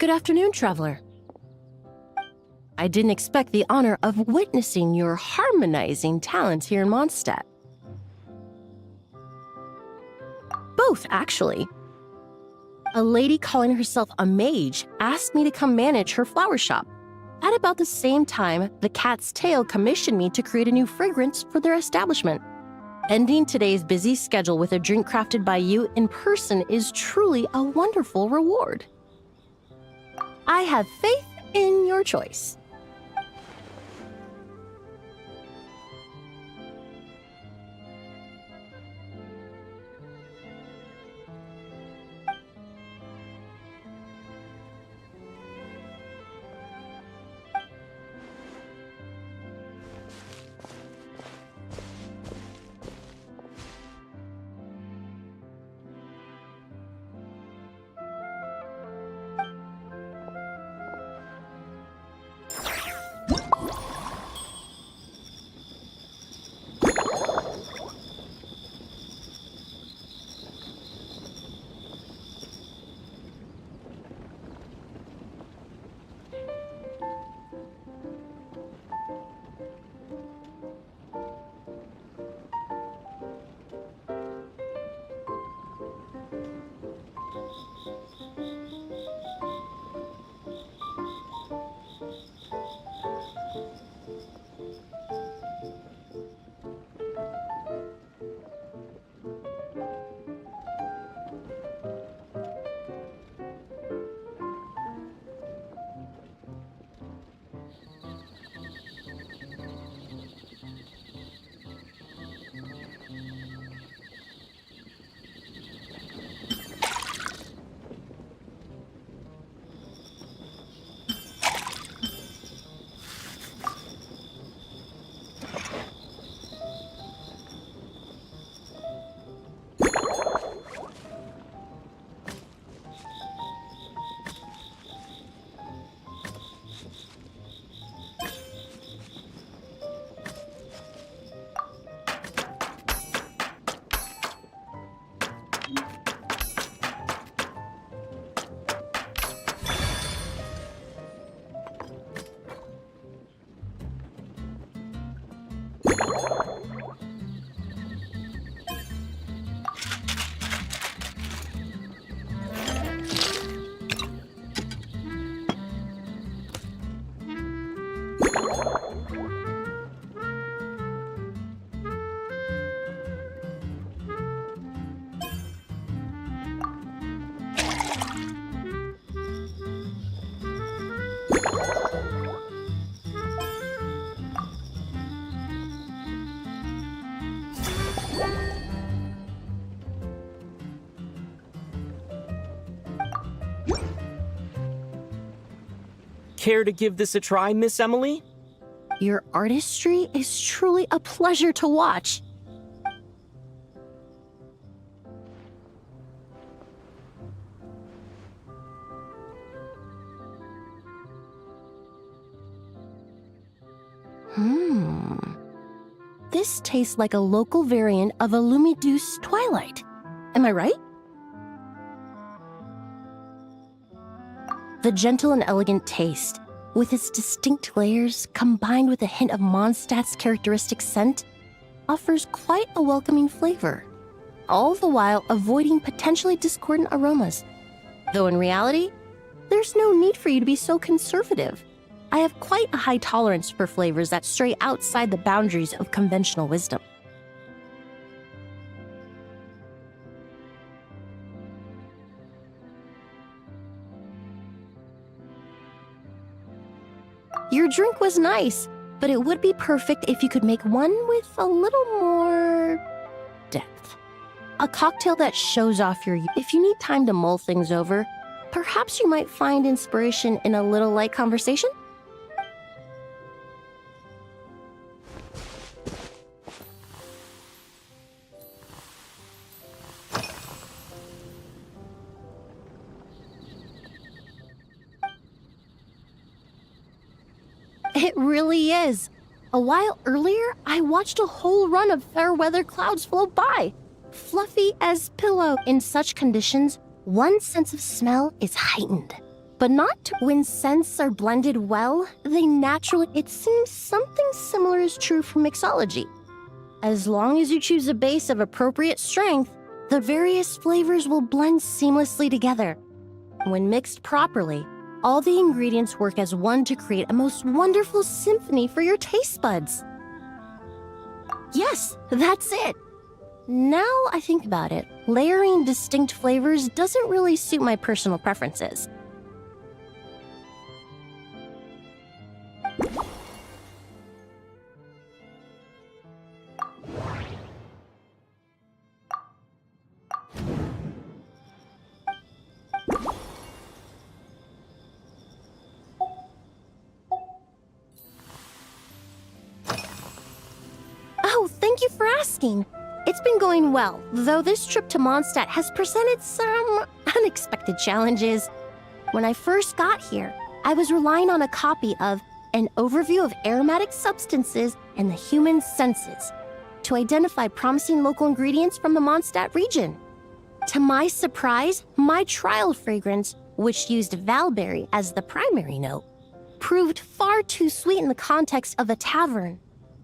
Good afternoon, traveler. I didn't expect the honor of witnessing your harmonizing talents here in Mondstadt. Both, actually. A lady calling herself a mage asked me to come manage her flower shop. At about the same time, the Cat's Tail commissioned me to create a new fragrance for their establishment. Ending today's busy schedule with a drink crafted by you in person is truly a wonderful reward. I have faith in your choice. Care to give this a try, Miss Emily? Your artistry is truly a pleasure to watch. This tastes like a local variant of a Lumiduce Twilight. Am I right? The gentle and elegant taste, with its distinct layers combined with a hint of Mondstadt's characteristic scent, offers quite a welcoming flavor, all the while avoiding potentially discordant aromas. Though in reality, there's no need for you to be so conservative. I have quite a high tolerance for flavors that stray outside the boundaries of conventional wisdom. Your drink was nice, but it would be perfect if you could make one with a little more depth. A cocktail that shows off your... If you need time to mull things over, perhaps you might find inspiration in a little light conversation? It really is. A while earlier, I watched a whole run of fair weather clouds float by, fluffy as pillow. In such conditions, one's sense of smell is heightened. But not when scents are blended well, they naturally... It seems something similar is true for mixology. As long as you choose a base of appropriate strength, the various flavors will blend seamlessly together. When mixed properly, all the ingredients work as one to create a most wonderful symphony for your taste buds. Yes, that's it. Now I think about it, layering distinct flavors doesn't really suit my personal preferences. Oh, thank you for asking. It's been going well, though this trip to Mondstadt has presented some unexpected challenges. When I first got here, I was relying on a copy of An Overview of Aromatic Substances and the Human Senses to identify promising local ingredients from the Mondstadt region. To my surprise, my trial fragrance, which used valberry as the primary note, proved far too sweet in the context of a tavern,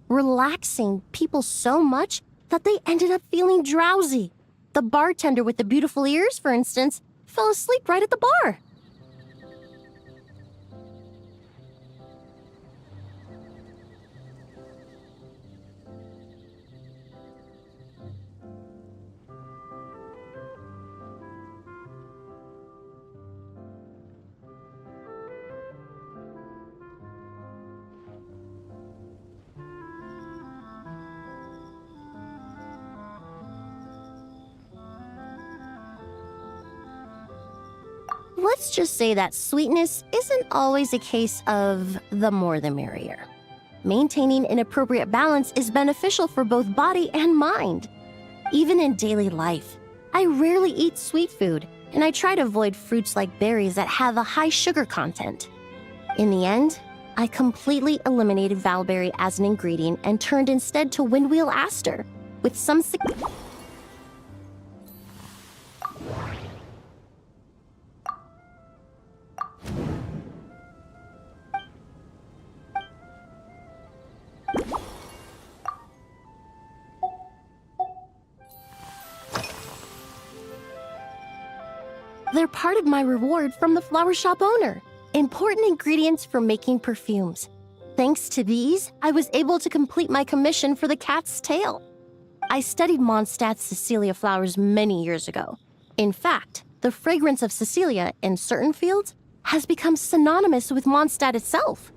relaxing people so much that they ended up feeling drowsy. The bartender with the beautiful ears, for instance, fell asleep right at the bar. Let's just say that sweetness isn't always a case of the more the merrier. Maintaining an appropriate balance is beneficial for both body and mind. Even in daily life, I rarely eat sweet food, and I try to avoid fruits like berries that have a high sugar content. In the end, I completely eliminated valberry as an ingredient and turned instead to windwheel aster, with some They're part of my reward from the flower shop owner. Important ingredients for making perfumes. Thanks to these, I was able to complete my commission for the cat's tail. I studied Mondstadt's Cecilia flowers many years ago. In fact, the fragrance of Cecilia in certain fields has become synonymous with Mondstadt itself.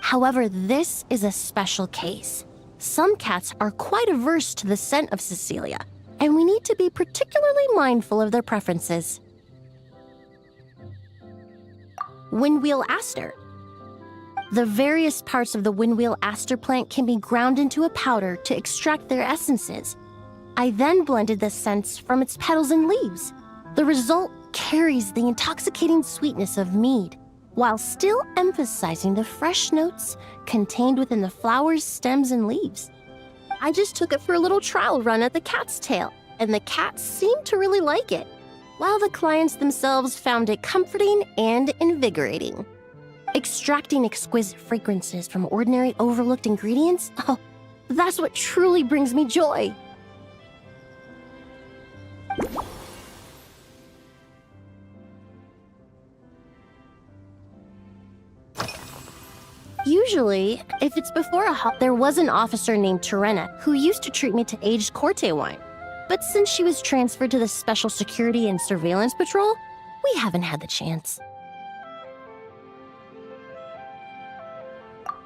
However, this is a special case. Some cats are quite averse to the scent of Cecilia, and we need to be particularly mindful of their preferences. Windwheel aster. The various parts of the windwheel aster plant can be ground into a powder to extract their essences. I then blended the scents from its petals and leaves. The result carries the intoxicating sweetness of mead, while still emphasizing the fresh notes contained within the flowers, stems, and leaves. I just took it for a little trial run at the cat's tail, and the cats seemed to really like it, while the clients themselves found it comforting and invigorating. Extracting exquisite fragrances from ordinary overlooked ingredients? Oh, that's what truly brings me joy. Usually, if it's before a there was an officer named Terena who used to treat me to aged Corte wine. But since she was transferred to the Special Security and Surveillance Patrol, we haven't had the chance.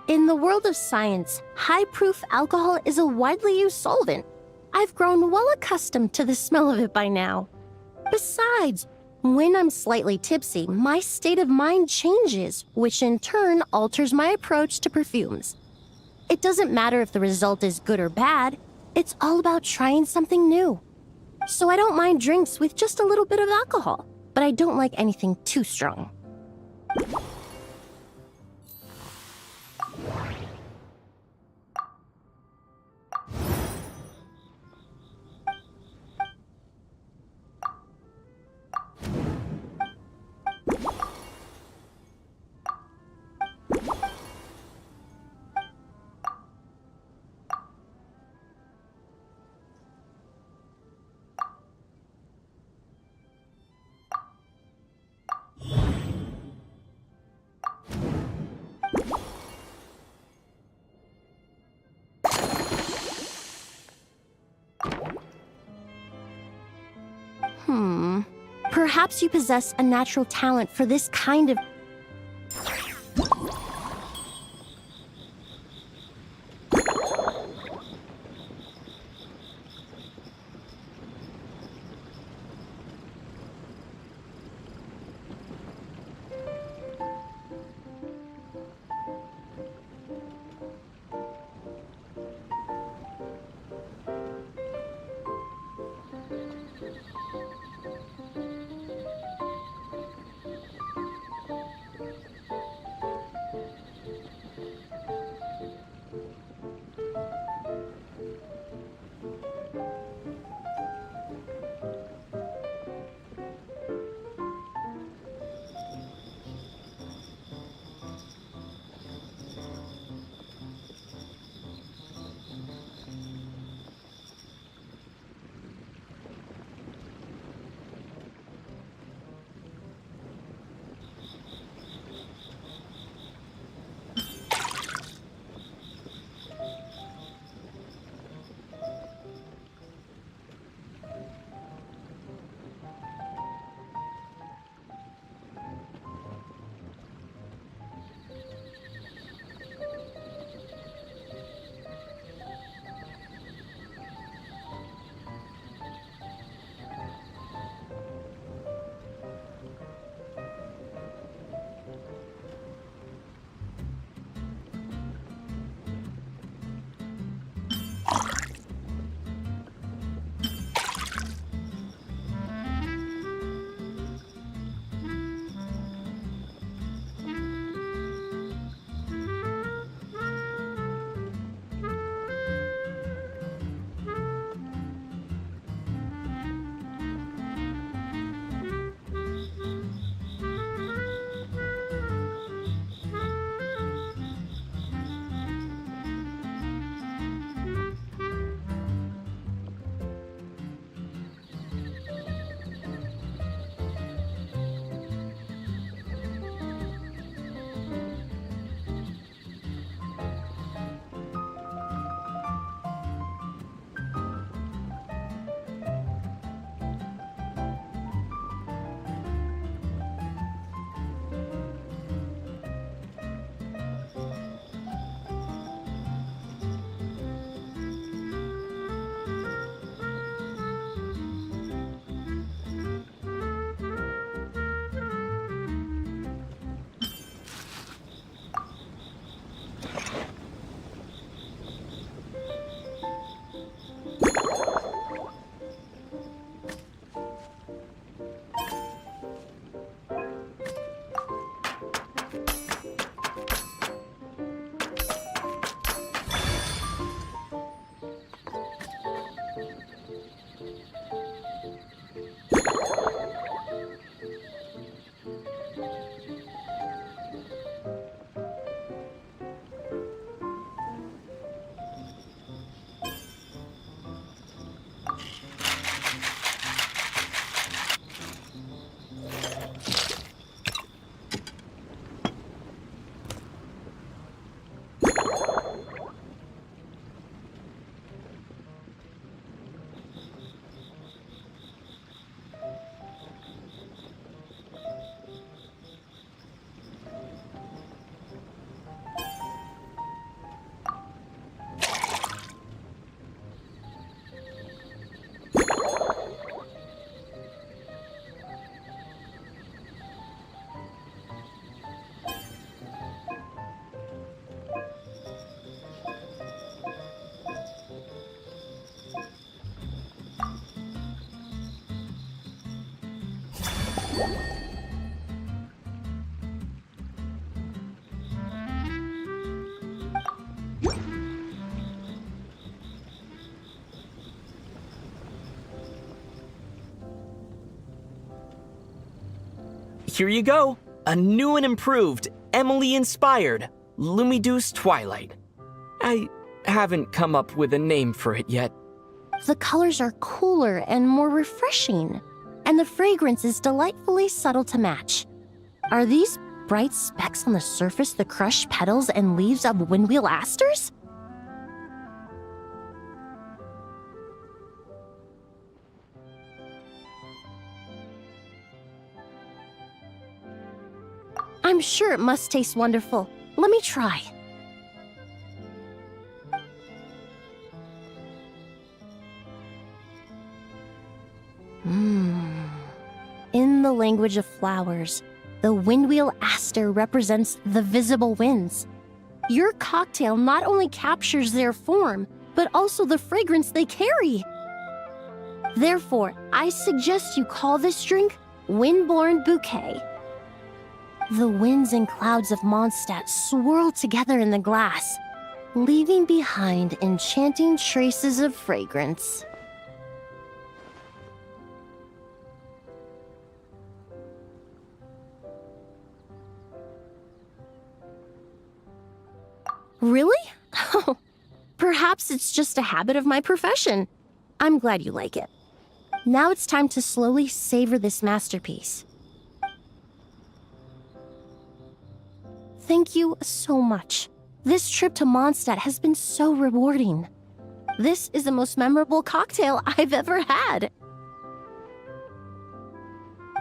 In the world of science, high-proof alcohol is a widely used solvent. I've grown well accustomed to the smell of it by now. Besides, when I'm slightly tipsy, my state of mind changes, which in turn alters my approach to perfumes. It doesn't matter if the result is good or bad, it's all about trying something new. So I don't mind drinks with just a little bit of alcohol, but I don't like anything too strong. Perhaps you possess a natural talent for this kind of... Here you go. A new and improved, Emily-inspired Lumideus Twilight. I haven't come up with a name for it yet. The colors are cooler and more refreshing, and the fragrance is delightfully subtle to match. Are these bright specks on the surface the crushed petals and leaves of windwheel asters? I'm sure it must taste wonderful. Let me try. In the language of flowers, the windwheel aster represents the visible winds. Your cocktail not only captures their form, but also the fragrance they carry. Therefore, I suggest you call this drink Windborne Bouquet. The winds and clouds of Mondstadt swirl together in the glass, leaving behind enchanting traces of fragrance. Really? Oh, perhaps it's just a habit of my profession. I'm glad you like it. Now it's time to slowly savor this masterpiece. Thank you so much. This trip to Mondstadt has been so rewarding. This is the most memorable cocktail I've ever had.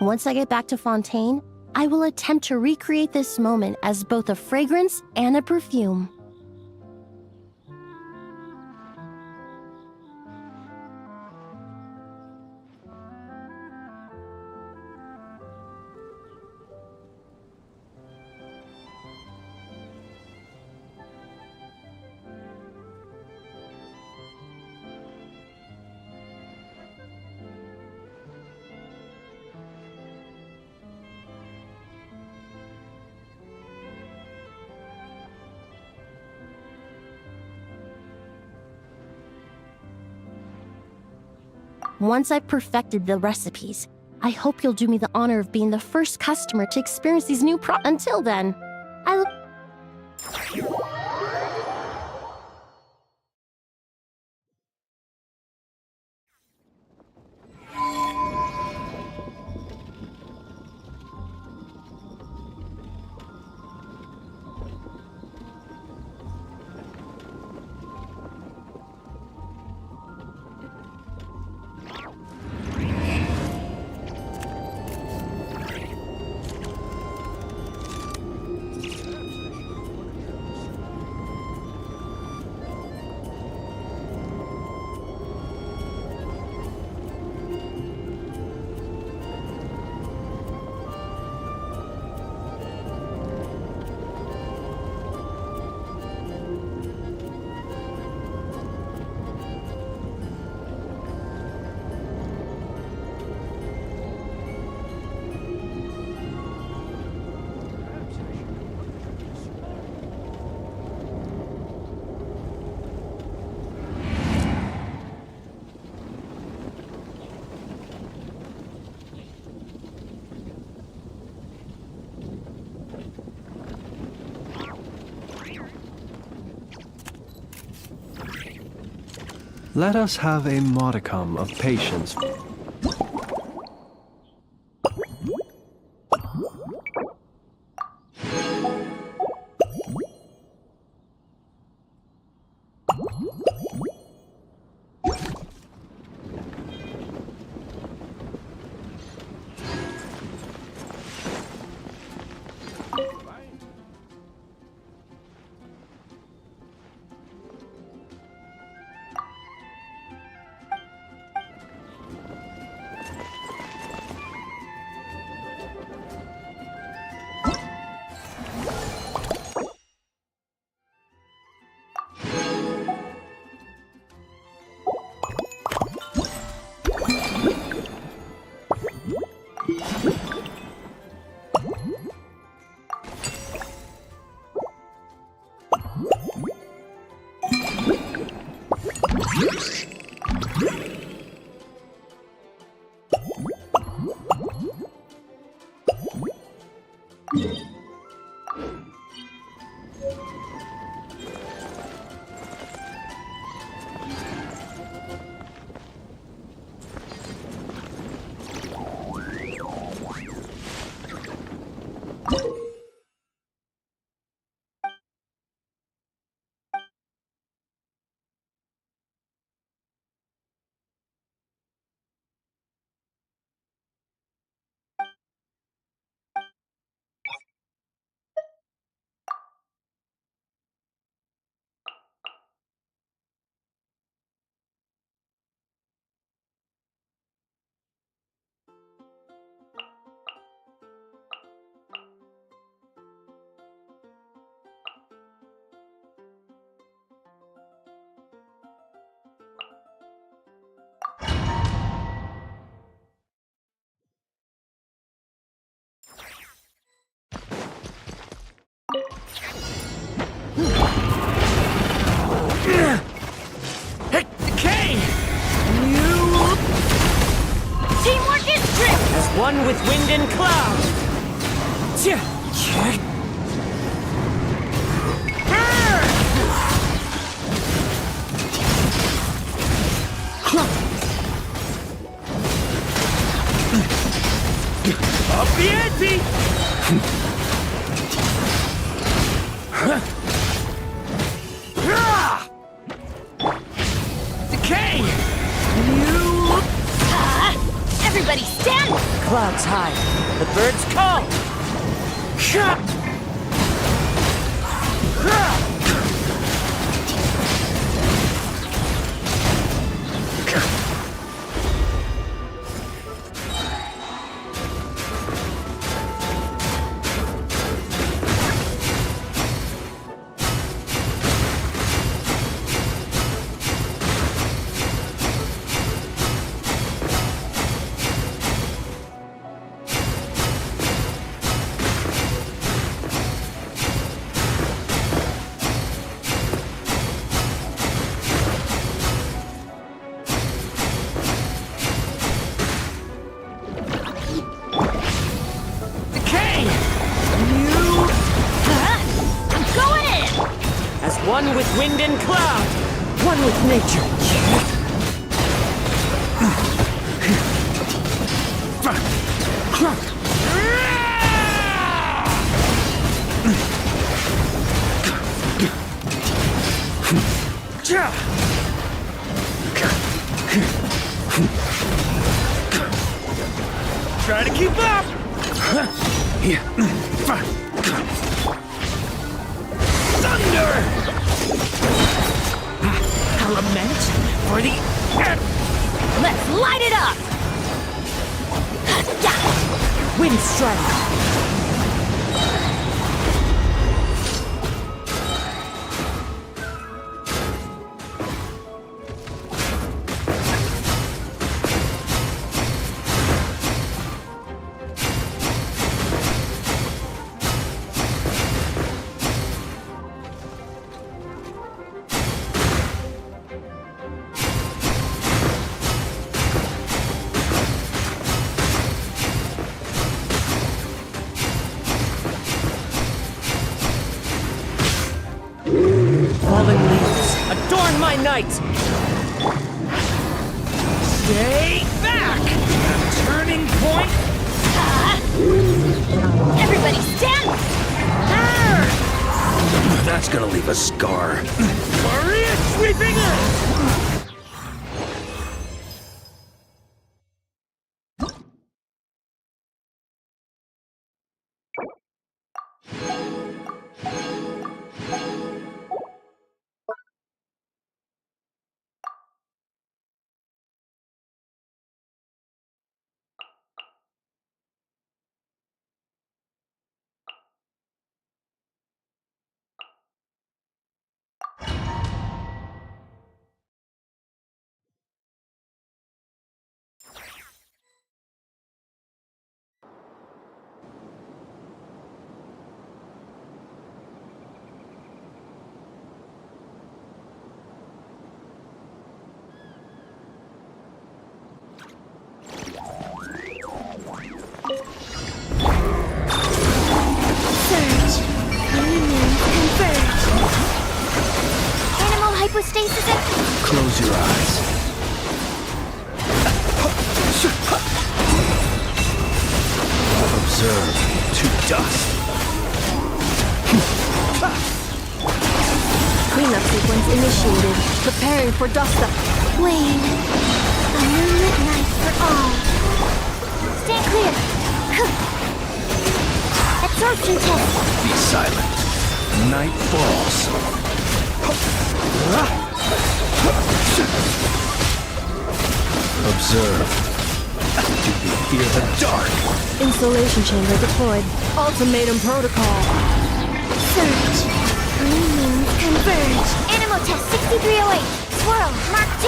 Once I get back to Fontaine, I will attempt to recreate this moment as both a fragrance and a perfume. Once I've perfected the recipes, I hope you'll do me the honor of being the first customer to experience these new Until then, I look... Let us have a modicum of patience. Teamwork is true! As one with wind and cloud! Up the ante! Decay! Everybody stand! Clouds high, the birds call! One with wind and cloud, one with nature. Try to keep up! Thunder! Element for the... Let's light it up! Wind strike! Fallen leaves, adorn my night! Stay back! A turning point? Everybody stand! That's gonna leave a scar. Warrior sweeping earth! Surge. Honeymoon converge. Animal hypostasis and... Close your eyes. Observe to dust. Cleanup sequence initiated. Preparing for dust-up. Wane. A moonlit night for all. Stand clear. Absorption test. Be silent. Night falls. Observe. Do you fear the dark? Installation chamber deployed. Ultimatum protocol. Surge. Honeymoons converge. Animal test 6308. Swirl. Mark 2.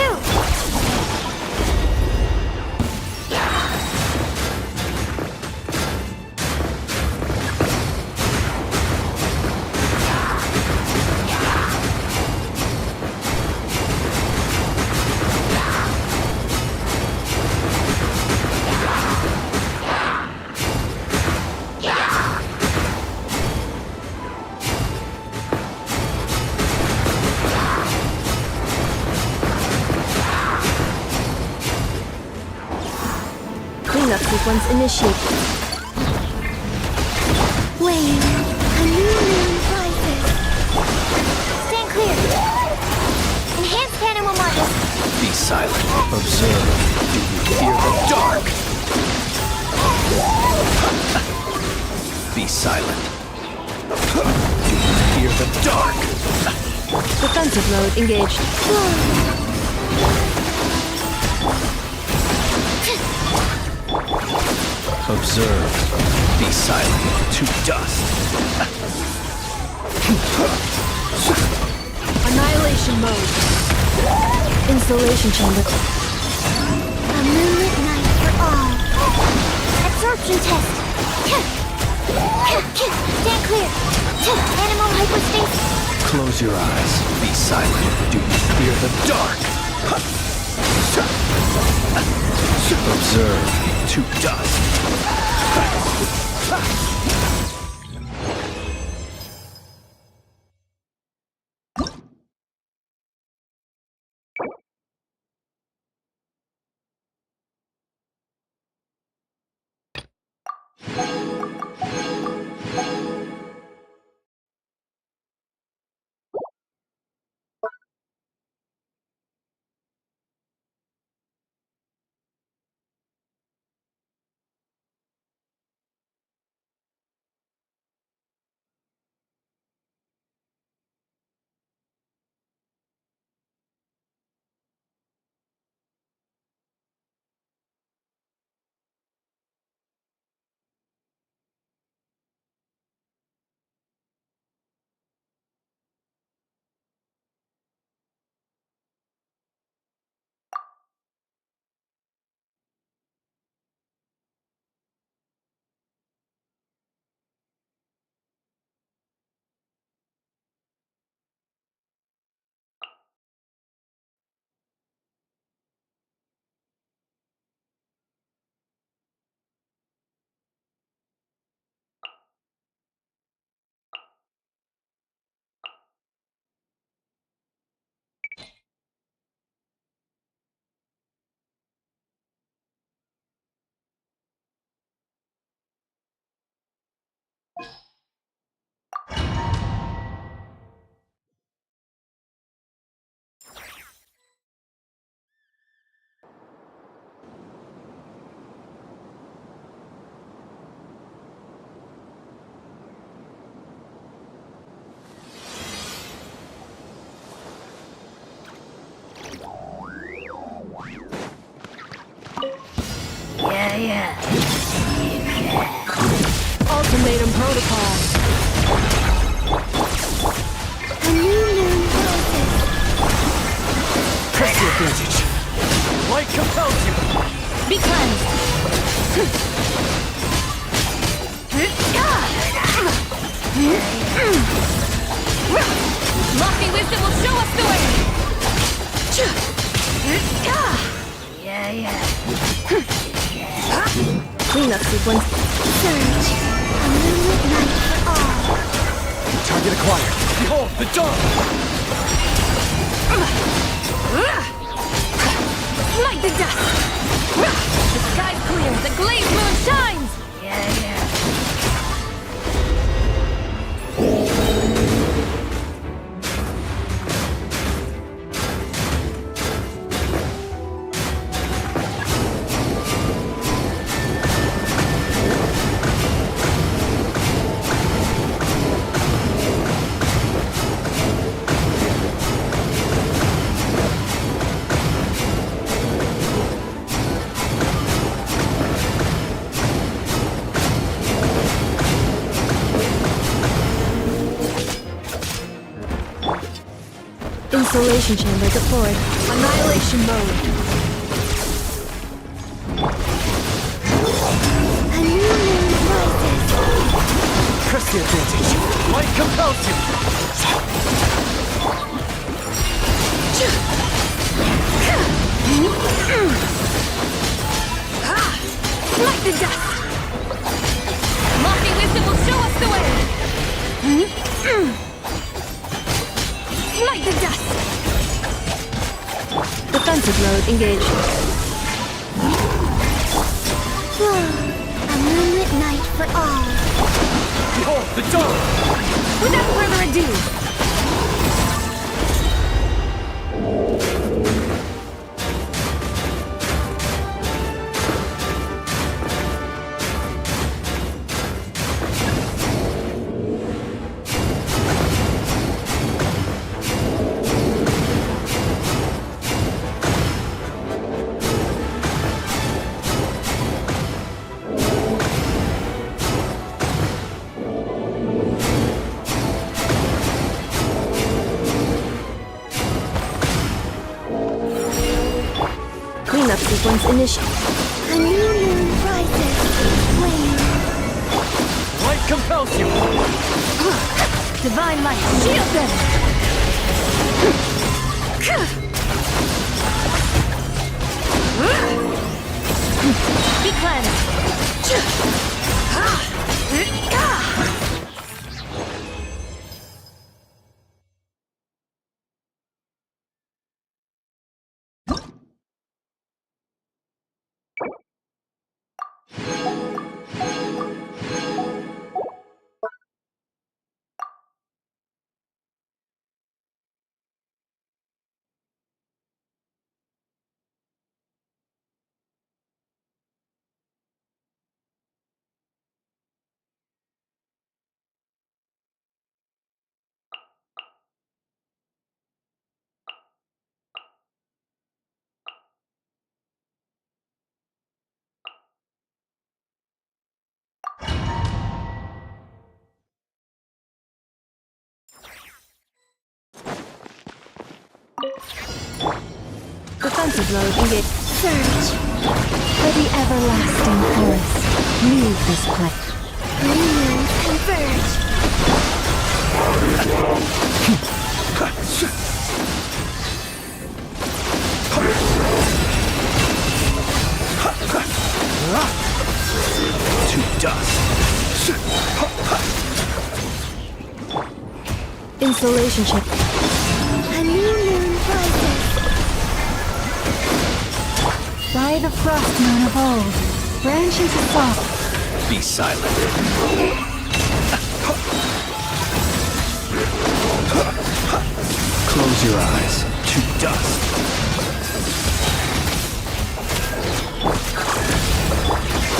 Cleanup sequence initiated. Wane. A new moon rises. Stand clear. Enhanced animal models. Be silent. Observe. Do you fear the dark? Be silent. Do you fear the dark? Defensive mode engaged. Observe. Be silent. To dust. Annihilation mode. Installation chamber. A moonlit night for all. Absorption test. Stand clear. Animal hypostasis. Close your eyes. Be silent. Do you fear the dark? Observe. To dust. ultimatum protocol. A new moon rises. Press the advantage. Light compels you. Be cleansed. Lofty wisdom will show us the way. Cleanup sequence. Surge. A moonlit night for all. Target acquired. Behold, the dawn! Light the dust. The sky's clear. The glazed moon shines. Insulation chamber deployed. Annihilation mode. A new moon rises. Press the advantage. Light compels you. Light the dust. Lofty wisdom will show us the way. Light the dust. Defensive mode engaged. A moonlit night for all. Behold, the dawn! Without further ado. Cleanup sequence initiated. A new moon rises. Flame. Light compels you. Divine light, shield them. Be cleansed. Defensive mode engaged. Surge. For the everlasting forest, leave this place. New moons converge. To dust. Insulation chip. A new moon rises. By the frost moon of old, branches are soft. Be silent. Close your eyes. To dust.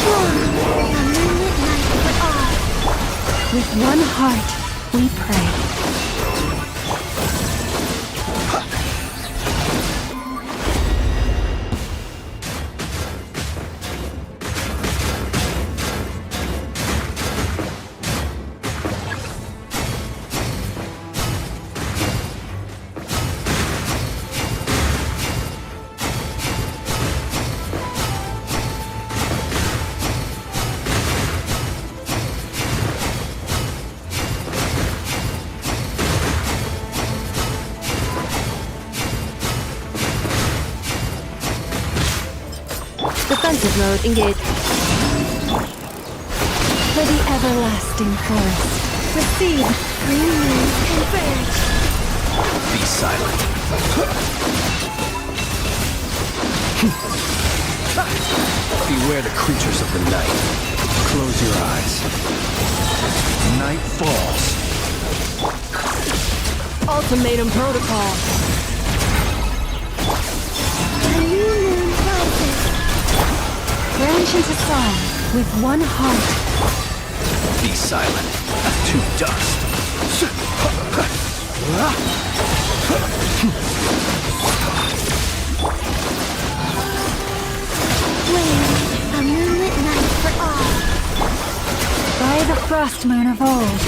A moonlit night for all. With one heart, we pray. Defensive mode engaged. For the everlasting forest, receive green moons converge. Be silent. Beware the creatures of the night. Close your eyes. Night falls. Ultimatum protocol. A new moon rises. Branch into song with one heart. Be silent. To dust. Flame, a moonlit night for all. By the frost moon of old.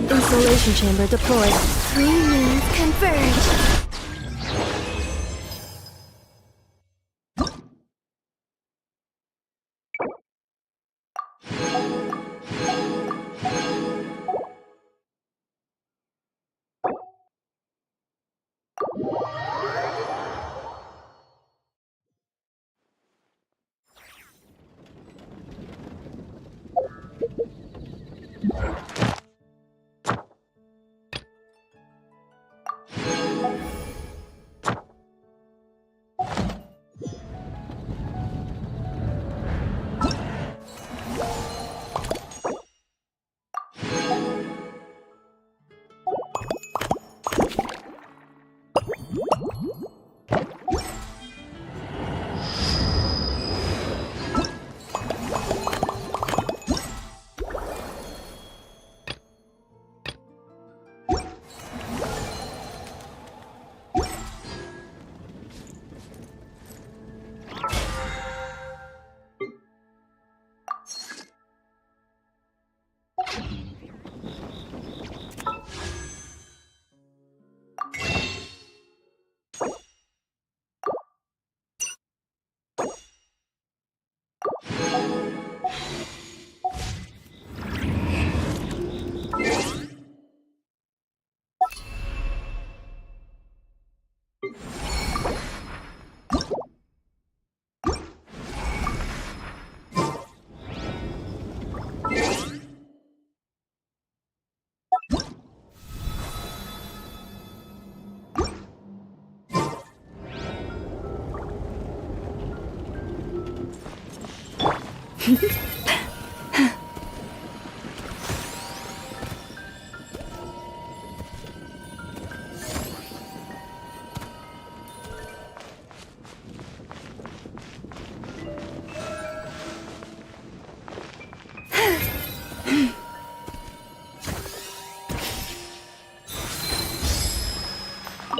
Installation chamber deployed. Three moons converge.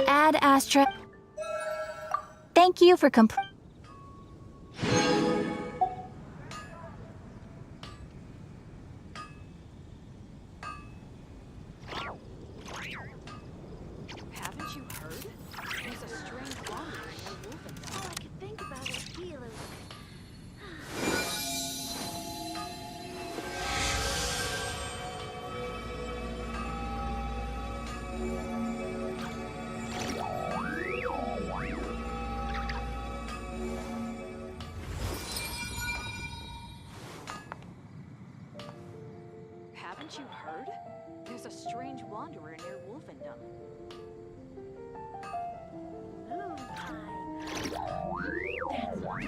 Ad Astra. Thank you for Haven't you heard? There's a strange wanderer in Eldervyn. All I could think about is healing. Haven't you heard? There's a strange wanderer near Wolfendom. Moon pie. That's what